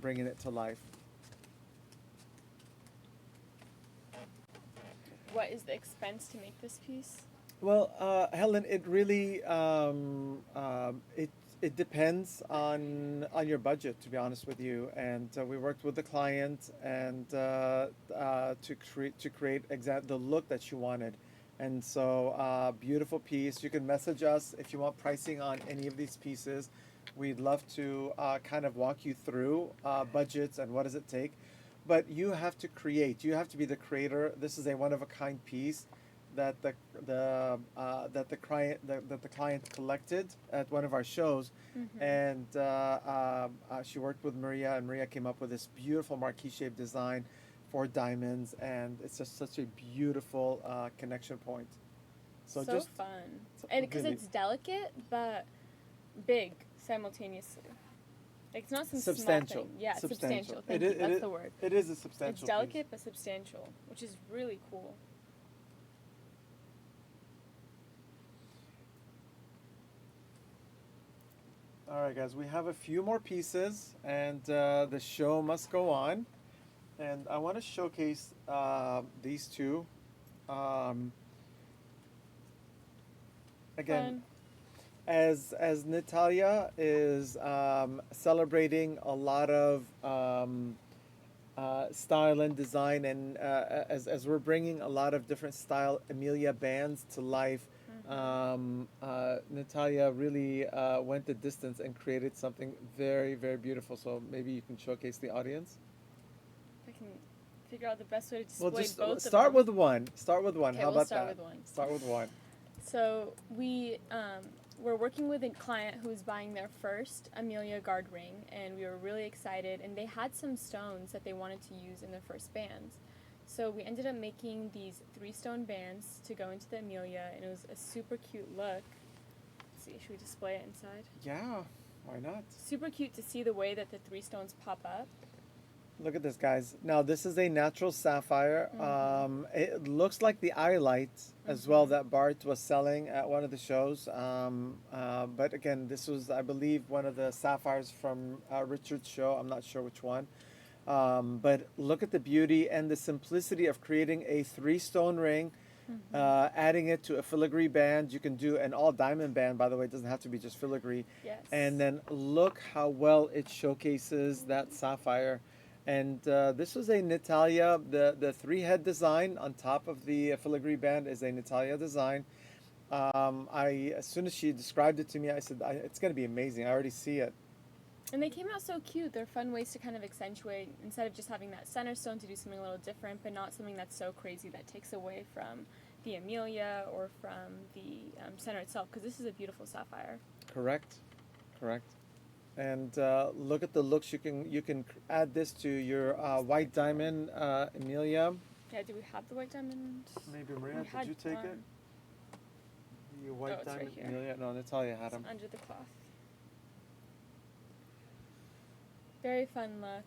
bringing it to life. What is the expense to make this piece? Well, Helen, it really it depends on your budget, to be honest with you. And we worked with the client and to create the look that she wanted. And so, beautiful piece. You can message us if you want pricing on any of these pieces. We'd love to kind of walk you through budgets and what does it take. But you have to create. You have to be the creator. This is a one of a kind piece that the client collected at one of our shows, and she worked with Maria, and Maria came up with this beautiful marquee shaped design for diamonds, and it's just such a beautiful connection point. So just fun, and because really it's delicate but big simultaneously. Like it's not some substantial. small thing. Yeah, substantial. Thank It you. is- That's the word. It is a substantial. It's delicate but substantial, which is really cool. All right, guys, we have a few more pieces, and the show must go on. And I want to showcase these two. Um, again, Fun. as Natalia is celebrating a lot of style and design, and as we're bringing a lot of different style Amelia bands to life, Natalia really went the distance and created something very, very beautiful. So maybe you can showcase the audience. If I can figure out the best way to Well, display just both start of them. with one. Start with one. Okay, How we'll about start that? with one. Start with one. So we're working with a client who's buying their first Amelia guard ring, and we were really excited. And they had some stones that they wanted to use in their first bands. So we ended up making these 3-stone bands to go into the Amelia, and it was a super cute look. Let's see, should we display it inside? Yeah, why not? Super cute to see the way that the 3 stones pop up. Look at this, guys. Now, this is a natural sapphire. It looks like the eye light as well that Bart was selling at one of the shows. But again, this was, I believe, one of the sapphires from Richard's show. I'm not sure which one. But look at the beauty and the simplicity of creating a 3-stone ring, adding it to a filigree band. You can do an all diamond band, by the way. It doesn't have to be just filigree. Yes. And then look how well it showcases that sapphire. And this was a Natalia, the 3-head design on top of the filigree band is a Natalia design. As soon as she described it to me, I said, it's going to be amazing. I already see it. And they came out so cute. They're fun ways to kind of accentuate, instead of just having that center stone, to do something a little different, but not something that's so crazy that takes away from the Amelia or from the center itself, because this is a beautiful sapphire. Correct. And look at the looks. You can add this to your white diamond Amelia. Yeah, do we have the white diamond? Maybe Maria, We did had you take one. it? Your white it's right diamond here. Amelia. No, Natalia had It's them. under the cloth. Very fun look.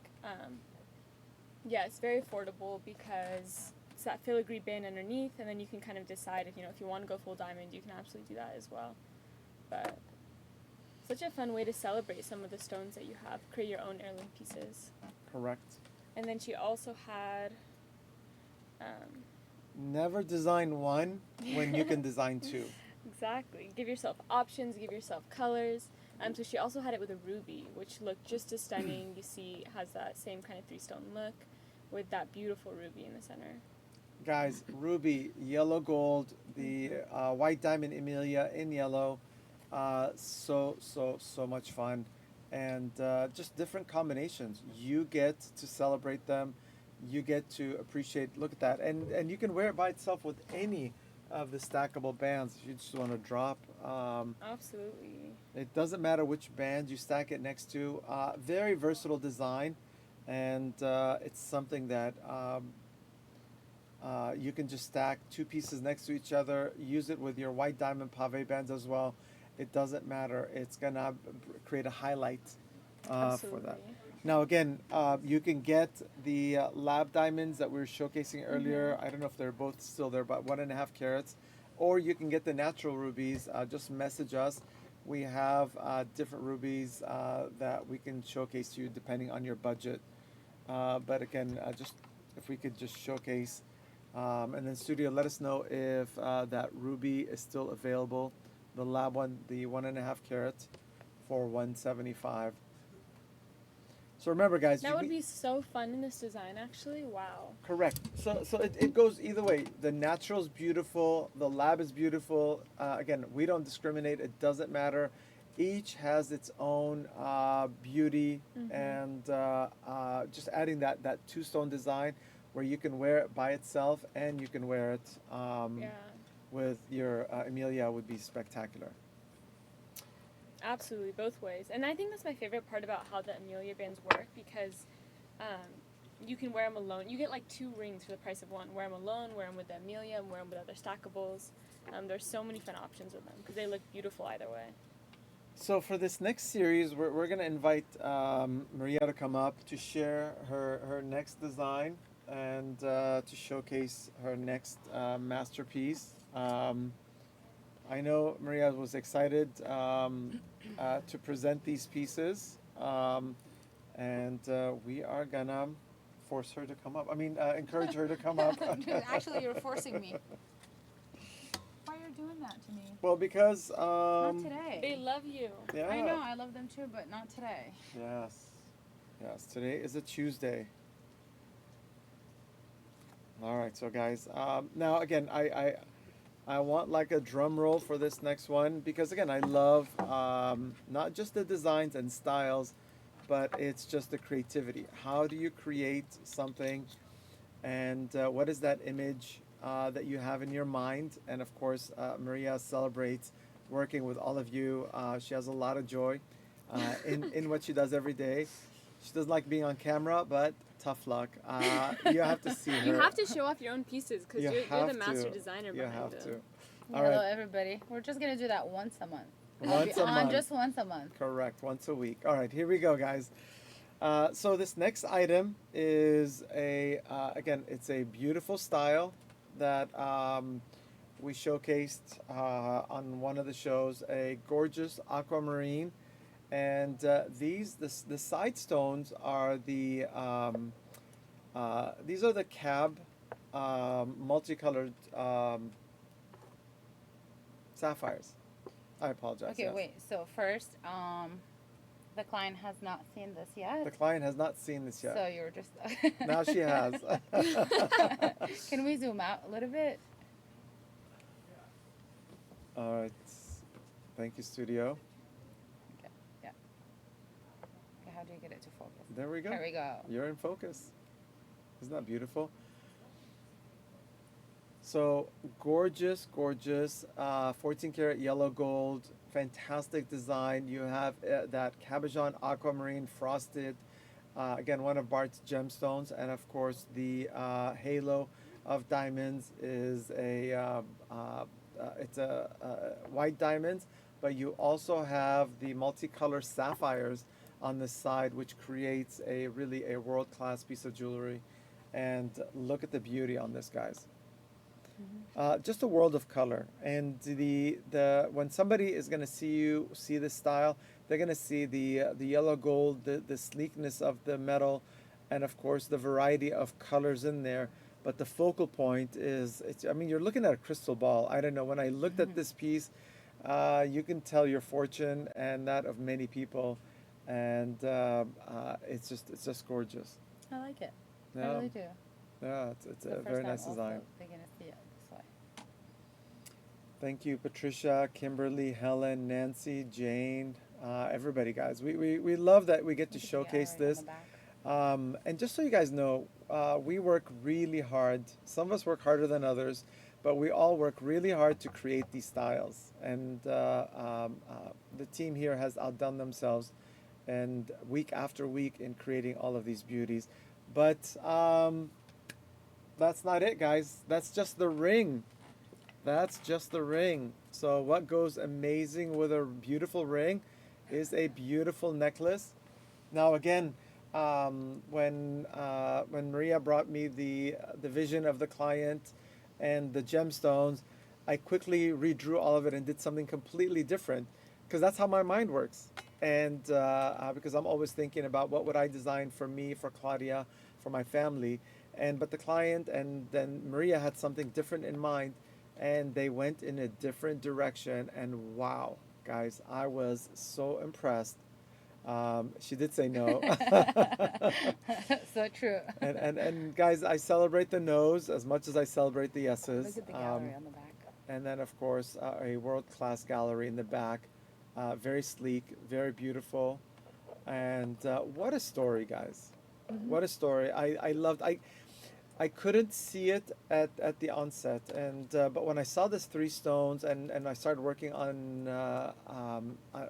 Yeah, it's very affordable because it's that filigree band underneath, and then you can kind of decide if you want to go full diamond, you can absolutely do that as well. But such a fun way to celebrate some of the stones that you have. Create your own heirloom pieces. Correct. And then she also had. Never design one when you can design two. Exactly. Give yourself options. Give yourself colors. So she also had it with a ruby, which looked just as stunning. You see, it has that same kind of 3-stone look, with that beautiful ruby in the center. Guys, ruby, yellow gold, the white diamond Amelia in yellow. So much fun. And just different combinations. You get to celebrate them. You get to appreciate, look at that. And you can wear it by itself with any of the stackable bands if you just want to drop. Absolutely. It doesn't matter which band you stack it next to. Very versatile design. And it's something that you can just stack 2 pieces next to each other. Use it with your white diamond pave bands as well. It doesn't matter. It's going to create a highlight for that. Now, again, you can get the lab diamonds that we were showcasing earlier. I don't know if they're both still there, but 1.5 carats. Or you can get the natural rubies. Just message us. We have different rubies that we can showcase to you depending on your budget. But again, just if we could just showcase. And then studio, let us know if that ruby is still available. The lab one, the 1.5 carat for $175. So remember, guys, that would be so fun in this design, actually. Wow. Correct. So it goes either way. The natural is beautiful. The lab is beautiful. Again, we don't discriminate. It doesn't matter. Each has its own beauty, and just adding that 2-stone design where you can wear it by itself and you can wear it with your Amelia would be spectacular. Absolutely, both ways. And I think that's my favorite part about how the Amelia bands work, because you can wear them alone. You get like 2 rings for the price of one. Wear them alone, wear them with the Amelia, and wear them with other stackables. There's so many fun options with them because they look beautiful either way. So for this next series, we're going to invite Maria to come up to share her next design and to showcase her next masterpiece. I know Maria was excited to present these pieces, and we are gonna force her to come up. I mean, encourage her to come up. Actually, you're forcing me. Why are you doing that to me? Well, because Not today. They love you. yeah. I know, I love them too, but not today. Yes. Today is a Tuesday. All right, so guys, now again, I want like a drum roll for this next one because again, I love not just the designs and styles, but it's just the creativity. How do you create something, and what is that image that you have in your mind? And of course, Maria celebrates working with all of you. She has a lot of joy in what she does every day. She doesn't like being on camera, but tough luck. You have to see You her. have to show off your own pieces because You you're the have master to. designer You behind have them. to. All Hello, right. everybody. We're just gonna do that once a month. Once a month. Just once a month. Correct. Once a week. All right. Here we go, guys. So this next item is again, it's a beautiful style that we showcased on one of the shows. A gorgeous aquamarine, and the side stones are these are the cab multicolored sapphires. I apologize. Okay, Yes. wait. So first, the client has not seen this yet. The client has not seen this yet. So you're just. Now she has. Can we zoom out a little bit? All right. Thank you, studio. Okay. Yeah. Okay, how do you get it to focus? There we go. There we go. You're in focus. Isn't that beautiful? So gorgeous, gorgeous, 14 karat yellow gold, fantastic design. You have that cabochon aquamarine frosted, again, one of Bart's gemstones, and of course the halo of diamonds is it's a white diamonds, but you also have the multicolor sapphires on the side, which creates a world-class piece of jewelry. And look at the beauty on this, guys. Just a world of color, and the when somebody is going to see this style, they're going to see the yellow gold, the sleekness of the metal, and of course the variety of colors in there. But the focal point is, I mean, you're looking at a crystal ball. I don't know, when I looked at this piece, you can tell your fortune and that of many people, and it's just gorgeous. I like it. I Yeah, really do. yeah, it's The a first very time nice also design. they're gonna see it this way. Thank you, Patricia, Kimberly, Helen, Nancy, Jane, everybody, guys. We love that we get to Look at the showcase gallery on this. the back. And just so you guys know, we work really hard. Some of us work harder than others, but we all work really hard to create these styles. And the team here has outdone themselves, and week after week in creating all of these beauties. But that's not it, guys. That's just the ring. That's just the ring. So what goes amazing with a beautiful ring is a beautiful necklace. Now again, when Maria brought me the vision of the client and the gemstones, I quickly redrew all of it and did something completely different because that's how my mind works. And because I'm always thinking about what would I design for me, for Claudia, for my family, but the client and then Maria had something different in mind, and they went in a different direction. And wow, guys, I was so impressed. She did say no. So true. And guys, I celebrate the no's as much as I celebrate the yeses. Look at the gallery on the back. And then, of course, a world-class gallery in the back. Very sleek, very beautiful. And what a story, guys. What a story. I loved I couldn't see it at the onset, and but when I saw this three stones and I started working on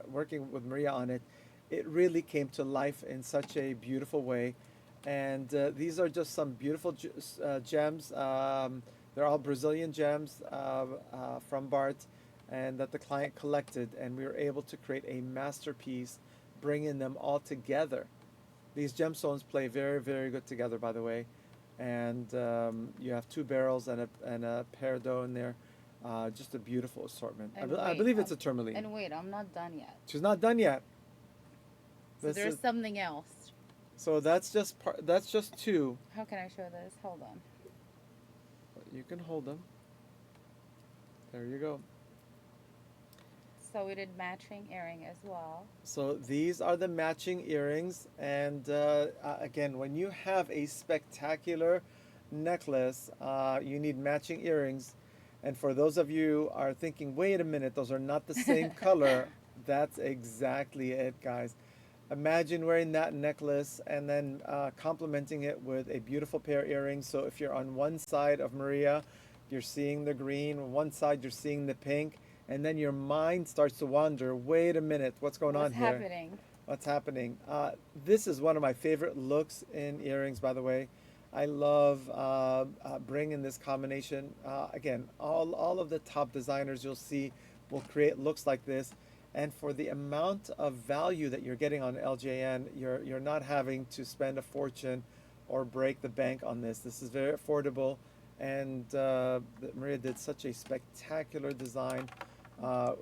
working with Maria on it, it really came to life in such a beautiful way. And these are just some beautiful gems. They're all Brazilian gems from Bart, and that the client collected, and we were able to create a masterpiece, bringing them all together. These gemstones play very, very good together, by the way. And you have two barrels and a peridot in there. Just a beautiful assortment. And I wait, believe it's a tourmaline. And wait, I'm not done yet. She's not done yet. So This there's is- something else. so that's just that's just two. How can I show this? Hold on. You can hold them. There you go. So we did matching earring as well. So these are the matching earrings, and again, when you have a spectacular necklace, you need matching earrings. And for those of you are thinking, wait a minute, those are not the same color, that's exactly it, guys. Imagine wearing that necklace and then complementing it with a beautiful pair of earrings. So if you're on one side of Maria, you're seeing the green, one side you're seeing the pink, and then your mind starts to wander. Wait a minute, what's going on What's here? happening? What's happening? This is one of my favorite looks in earrings, by the way. I love bringing this combination. Again, all of the top designers you'll see will create looks like this. And for the amount of value that you're getting on LJN, you're not having to spend a fortune or break the bank on this. This is very affordable, and Maria did such a spectacular design.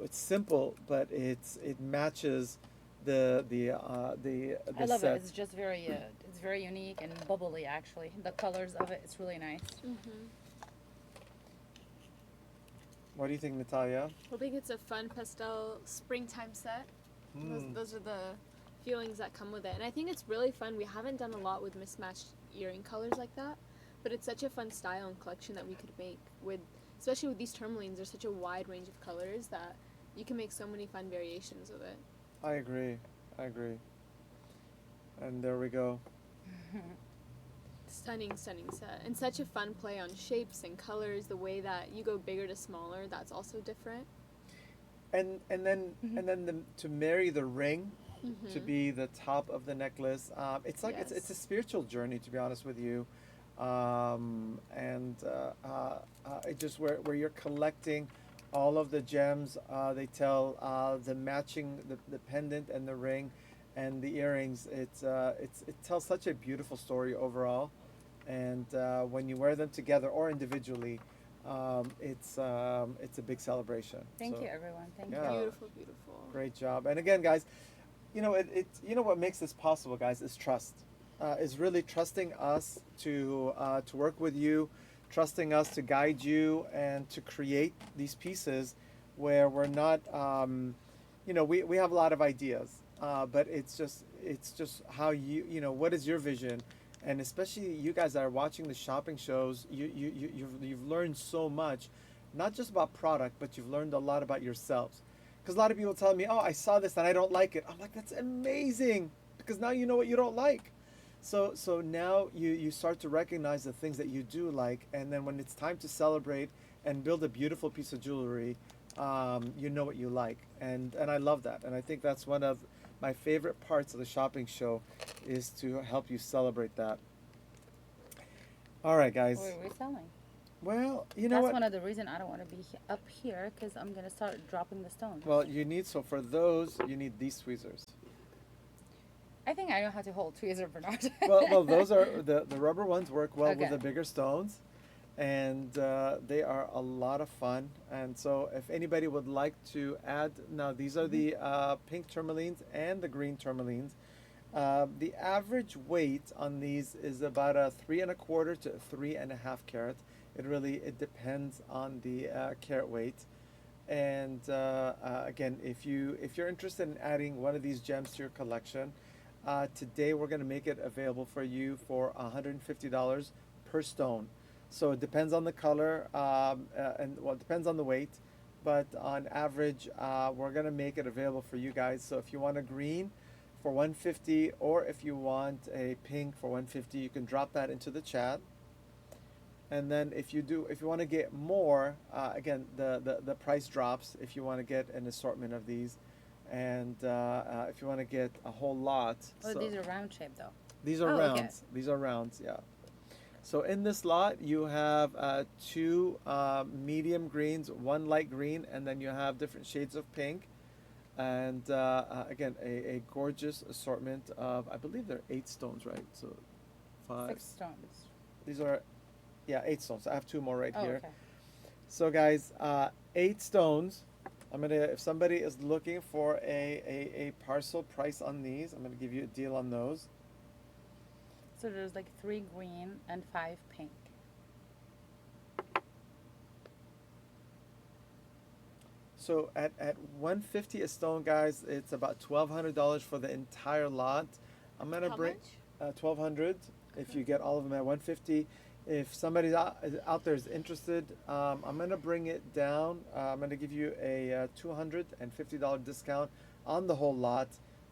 It's simple, but it matches I the love it. set. It's very unique and bubbly. Actually, the colors of it, it's really nice. What do you think, Natalia? I think it's a fun pastel springtime set. Those are the feelings that come with it. And I think it's really fun. We haven't done a lot with mismatched earring colors like that, but it's such a fun style and collection that we could make with, especially with these tourmalines. There's such a wide range of colors that you can make so many fun variations of it. I agree. I agree. And there we go. Stunning, stunning set. And such a fun play on shapes and colors. The way that you go bigger to smaller, that's also different. And then to marry the ring to Mm-hmm. be the top of the necklace, it's like it's a Yes. spiritual journey, to be honest with you. And it just where you're collecting all of the gems. They tell the matching the pendant and the ring and the earrings. It tells such a beautiful story overall. And when you wear them together or individually, it's a big celebration. Thank So, you, everyone. Thank yeah. you. Beautiful, beautiful. great job. And again, guys, you know what makes this possible, guys, is trust. Is really trusting us to work with you, trusting us to guide you and to create these pieces where we're not, we have a lot of ideas, but it's just how what is your vision, and especially you guys that are watching the shopping shows, you've learned so much, not just about product, but you've learned a lot about yourselves. Because a lot of people tell me, "Oh, I saw this and I don't like it." I'm like, "That's amazing," because now you know what you don't like. So now you start to recognize the things that you do like, and then when it's time to celebrate and build a beautiful piece of jewelry, you know what you like, and I love that, and I think that's one of my favorite parts of the shopping show, is to help you celebrate that. All right, guys. What are we selling? Well, you know That's what? one of the reason I don't want to be up here because I'm gonna start dropping the stones. Well, for those you need these tweezers. I think I know how to hold tweezer, Bernard. Well, those are the rubber ones work well with Okay. the bigger stones, and they are a lot of fun. And so, if anybody would like to add, now these are the pink tourmalines and the green tourmalines. The average weight on these is about a 3¼ to 3½ carat. It depends on the carat weight. And again, if you're interested in adding one of these gems to your collection, today we're going to make it available for you for $150 per stone. So it depends on the color, it depends on the weight, but on average, we're going to make it available for you guys. So if you want a green for 150, or if you want a pink for 150, you can drop that into the chat. And then if you want to get more, again, the price drops if you want to get an assortment of these. And if you want to get a whole lot. Oh, these are round shaped though. These are Oh, rounds. okay. These are rounds, yeah. So in this lot, you have two medium greens, one light green, and then you have different shades of pink. And again, a gorgeous assortment of, I believe they're 8 stones, right? So 5. 6 stones. These are, yeah, 8 stones. I have 2 more right Oh, here. okay. So guys, 8 stones. If somebody is looking for a parcel price on these, I'm gonna give you a deal on those. So there's like 3 green and 5 pink. So at 150 a stone, guys, it's about $1,200 for the entire lot. I'm gonna How bring much? 1,200 if you get all of them at 150. If somebody out there is interested, I'm going to bring it down. I'm going to give you a $250 discount on the whole lot,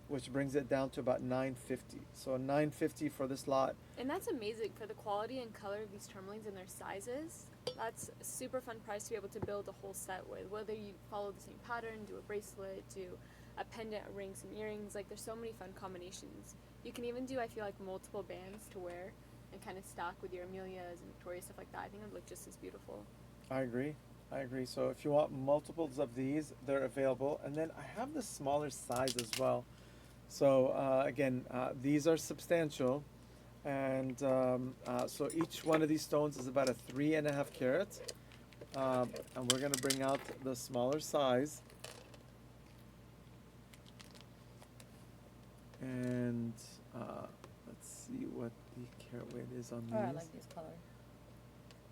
which brings it down to about 950. So 950 for this lot. And that's amazing for the quality and color of these tourmalines and their sizes. That's a super fun price to be able to build a whole set with. Whether you follow the same pattern, do a bracelet, do a pendant, a ring, some earrings. Like, there's so many fun combinations. You can even do, I feel like, multiple bands to wear and kind of stack with your Amelias and Victoria, stuff like that. I think it would look just as beautiful. I agree. I agree. So if you want multiples of these, they're available. And then I have the smaller size as well. So again, these are substantial. And so each one of these stones is about a 3.5 carats. And we're going to bring out the smaller size. And let's see what the carat weight is on these. Oh, I like these colors.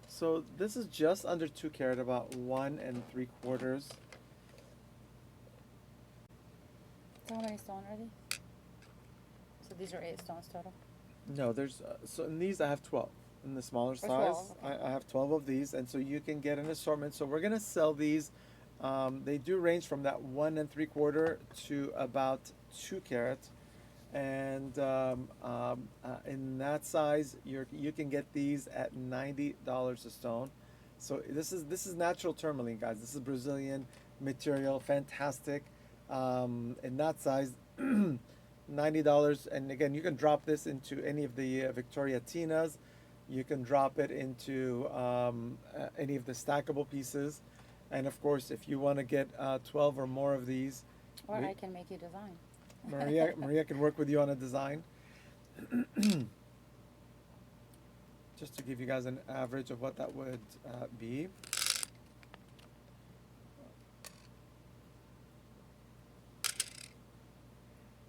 So this is just under 2 carat, about 1 3/4. So how many stones are these? So these are 8 stones total? No, there's so in these I have 12 in the smaller size. 12, okay. I have 12 of these, and so you can get an assortment. So we're gonna sell these. They do range from that 1 3/4 to about 2 carat, and in that size, you can get these at $90 a stone. So this is natural tourmaline, guys. This is Brazilian material, fantastic. In that size, $90. And again, you can drop this into any of the Victoria Tinas. You can drop it into any of the stackable pieces. And of course, if you want to get 12 or more of these, Or I can make you design. Maria can work with you on a design. Just to give you guys an average of what that would be.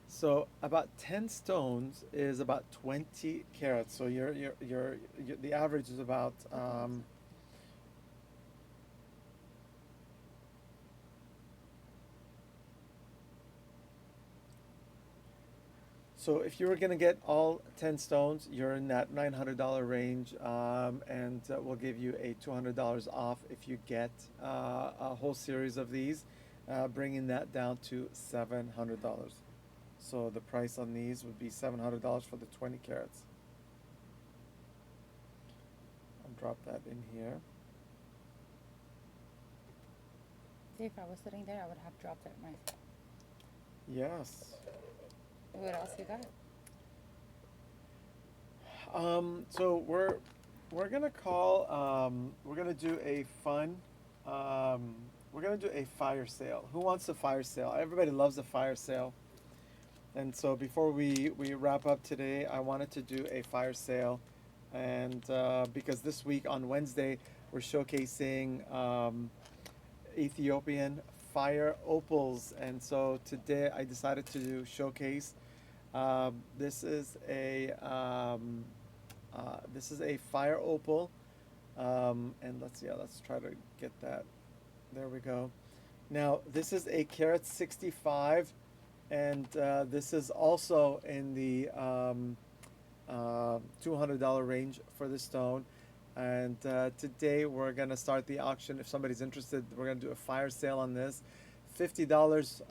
So about 10 stones is about 20 carats. So the average is about so if you were gonna get all 10 stones, you're in that $900 range, and we'll give you a $200 off if you get a whole series of these, bringing that down to $700. So the price on these would be $700 for the 20 carats. I'll drop that in here. See, if I was sitting there, I would have dropped it myself. Yes. What else you got? So we're gonna call. We're gonna do a fun. We're gonna do a fire sale. Who wants a fire sale? Everybody loves a fire sale. And so before we wrap up today, I wanted to do a fire sale, and because this week on Wednesday we're showcasing Ethiopian fire opals, and so today I decided to showcase. This is a fire opal, and let's try to get that. There we go. Now this is a carat 65. And this is also in the $200 range for the stone. And today we're going to start the auction. If somebody's interested, we're going to do a fire sale on this. $50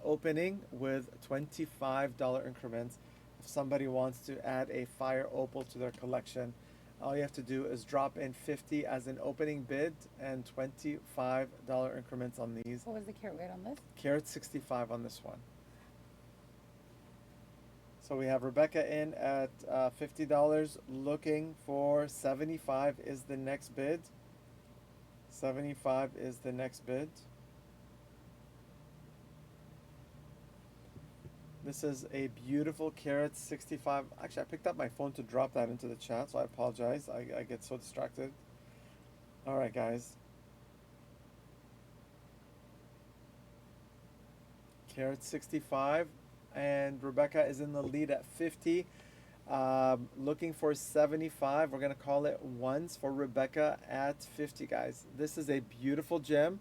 opening with $25 increments. If somebody wants to add a fire opal to their collection, all you have to do is drop in 50 as an opening bid and $25 increments on these. What was the carat weight on this? Carat 65 on this one. So we have Rebecca in at $50, looking for 75 is the next bid. 75 is the next bid. This is a beautiful carat 65. Actually, I picked up my phone to drop that into the chat, so I apologize. I get so distracted. All right, guys. Carat 65. And Rebecca is in the lead at 50. Looking for 75. We're going to call it once for Rebecca at 50, guys. This is a beautiful gem.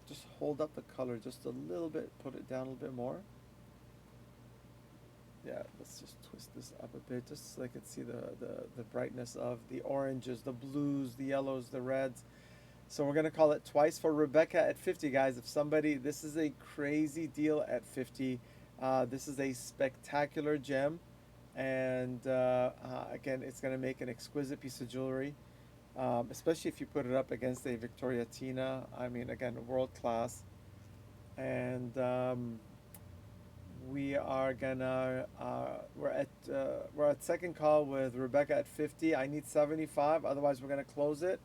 Just hold up the color just a little bit. Put it down a little bit more. Yeah, let's just twist this up a bit just so I can see the brightness of the oranges, the blues, the yellows, the reds. So we're gonna call it twice for Rebecca at 50, guys. If somebody, this is a crazy deal at 50. This is a spectacular gem, and again, it's gonna make an exquisite piece of jewelry, especially if you put it up against a Victoria Tina. I mean, again, world class. And we are gonna we're at second call with Rebecca at 50. I need 75, otherwise we're gonna close it.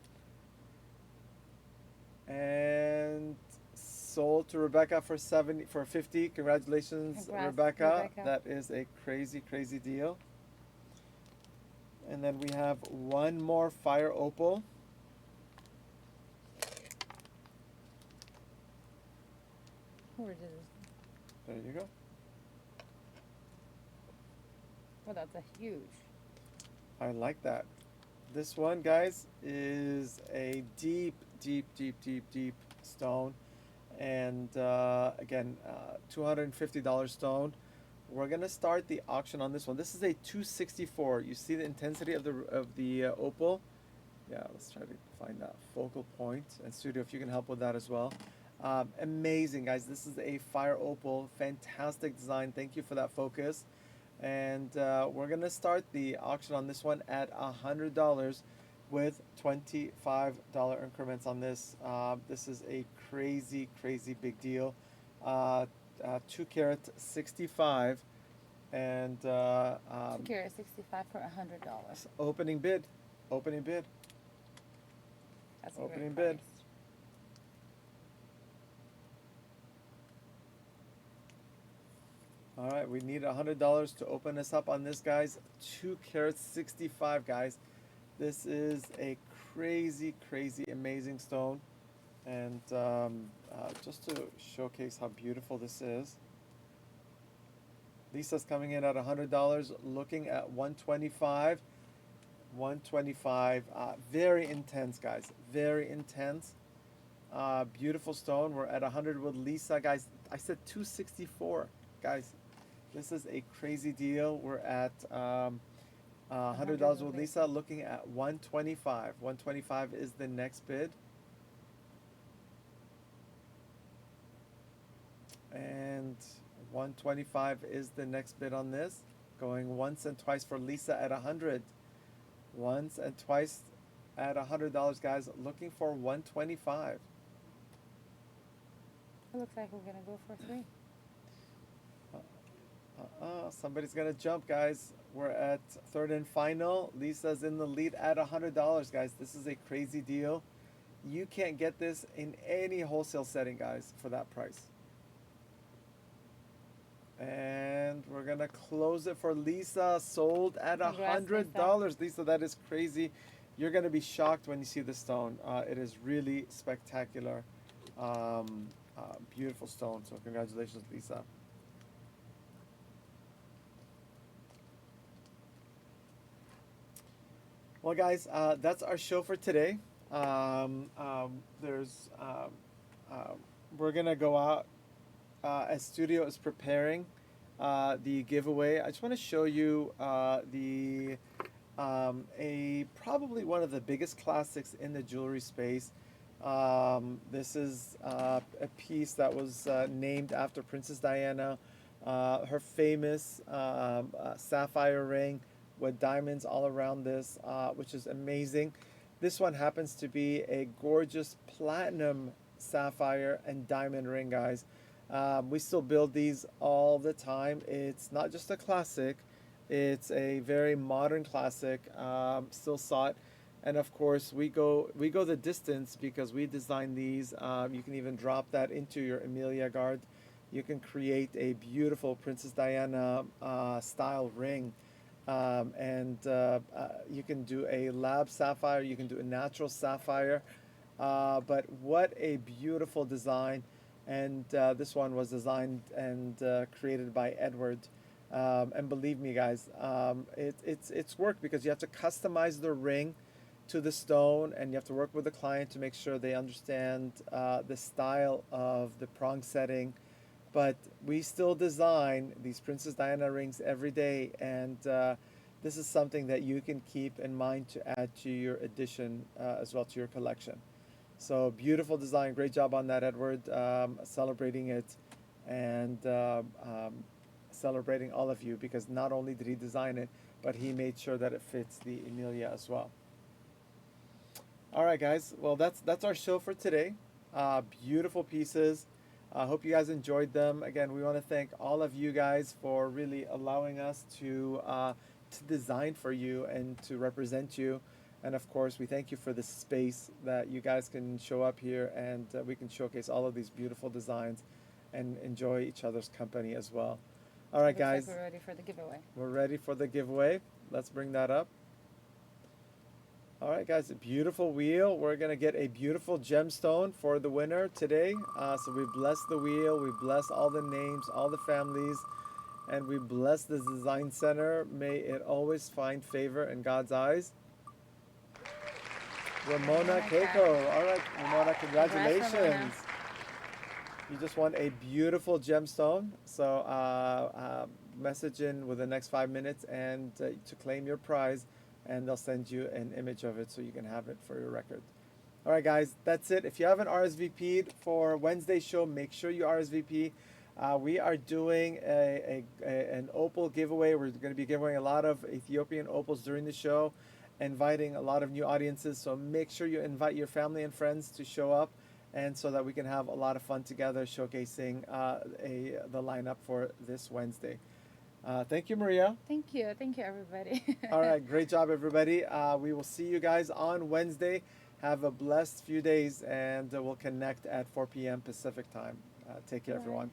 And sold to Rebecca for 50. Congratulations, Congrats, Rebecca. Rebecca. That is a crazy, crazy deal. And then we have one more fire opal. Where did it? There you go. Well, that's a huge. I like that. This one, guys, is a deep, deep, deep, deep, deep stone. And again, $250 stone. We're gonna start the auction on this one. This is a 264. You see the intensity of the opal? Yeah, let's try to find that focal point. And studio, if you can help with that as well. Amazing, guys. This is a fire opal. Fantastic design. Thank you for that focus. And we're gonna start the auction on this one at $100 with $25 increments on this. This is a crazy, crazy big deal. 2 carat 65, and 2 carat 65 for $100. opening bid, opening bid. That's a Opening great bid. price. All right, we need $100 to open us up on this, guys. 2 carat 65, guys. This is a crazy, crazy, amazing stone. And just to showcase how beautiful this is, Lisa's coming in at $100, looking at 125. 125. Very intense, guys. Very intense. Beautiful stone. We're at 100 with Lisa, guys. I said 264, guys. This is a crazy deal. We're at $100 with Lisa, looking at 125. 125 is the next bid. And 125 is the next bid on this. Going once and twice for Lisa at 100. Once and twice at $100, guys. Looking for 125. It looks like we're gonna go for 3. Somebody's gonna jump, guys. We're at third and final. Lisa's in the lead at $100, guys. This is a crazy deal. You can't get this in any wholesale setting, guys, for that price. And we're gonna close it for Lisa. Sold at Congrats, $100. Lisa, that is crazy. You're gonna be shocked when you see the stone. It is really spectacular. Beautiful stone. So congratulations, Lisa. Well, guys, that's our show for today. There's we're gonna go out as studio is preparing the giveaway. I just want to show you the a probably one of the biggest classics in the jewelry space. This is a piece that was named after Princess Diana. Her famous sapphire ring with diamonds all around this, which is amazing. This one happens to be a gorgeous platinum sapphire and diamond ring, guys. We still build these all the time. It's not just a classic, it's a very modern classic, still sought. And of course, we go the distance because we design these. You can even drop that into your Amelia guard. You can create a beautiful Princess Diana style ring. You can do a lab sapphire, you can do a natural sapphire. But what a beautiful design. And this one was designed and created by Edward. And believe me, guys, it's work because you have to customize the ring to the stone, and you have to work with the client to make sure they understand the style of the prong setting. but we still design these Princess Diana rings every day, and this is something that you can keep in mind to add to your addition as well to your collection. So beautiful design, great job on that, Edward. Celebrating it and celebrating all of you because not only did he design it, but he made sure that it fits the Emilia as well. All right, guys. Well, that's our show for today. Beautiful pieces. I hope you guys enjoyed them. Again, we want to thank all of you guys for really allowing us to design for you and to represent you. And of course, we thank you for the space that you guys can show up here and we can showcase all of these beautiful designs and enjoy each other's company as well. All right, Looks like guys, we're ready for the giveaway. we're ready for the giveaway. Let's bring that up. All right, guys, a beautiful wheel. We're going to get a beautiful gemstone for the winner today. So we bless the wheel. We bless all the names, all the families, and we bless the design center. May it always find favor in God's eyes. Ramona Keiko. All right, Ramona, Congrats, congratulations. Ramona. You just won a beautiful gemstone. So message in within the next 5 minutes and to claim your prize, and they'll send you an image of it so you can have it for your record. All right, guys, that's it. If you haven't RSVP'd for Wednesday's show, make sure you RSVP. We are doing an opal giveaway. We're going to be giving a lot of Ethiopian opals during the show, inviting a lot of new audiences. So make sure you invite your family and friends to show up, and so that we can have a lot of fun together showcasing the lineup for this Wednesday. Thank you, Maria. Thank you, everybody. All right, great job, everybody. We will see you guys on Wednesday. Have a blessed few days, and we'll connect at 4 p.m. Pacific time. Take care, Bye. everyone.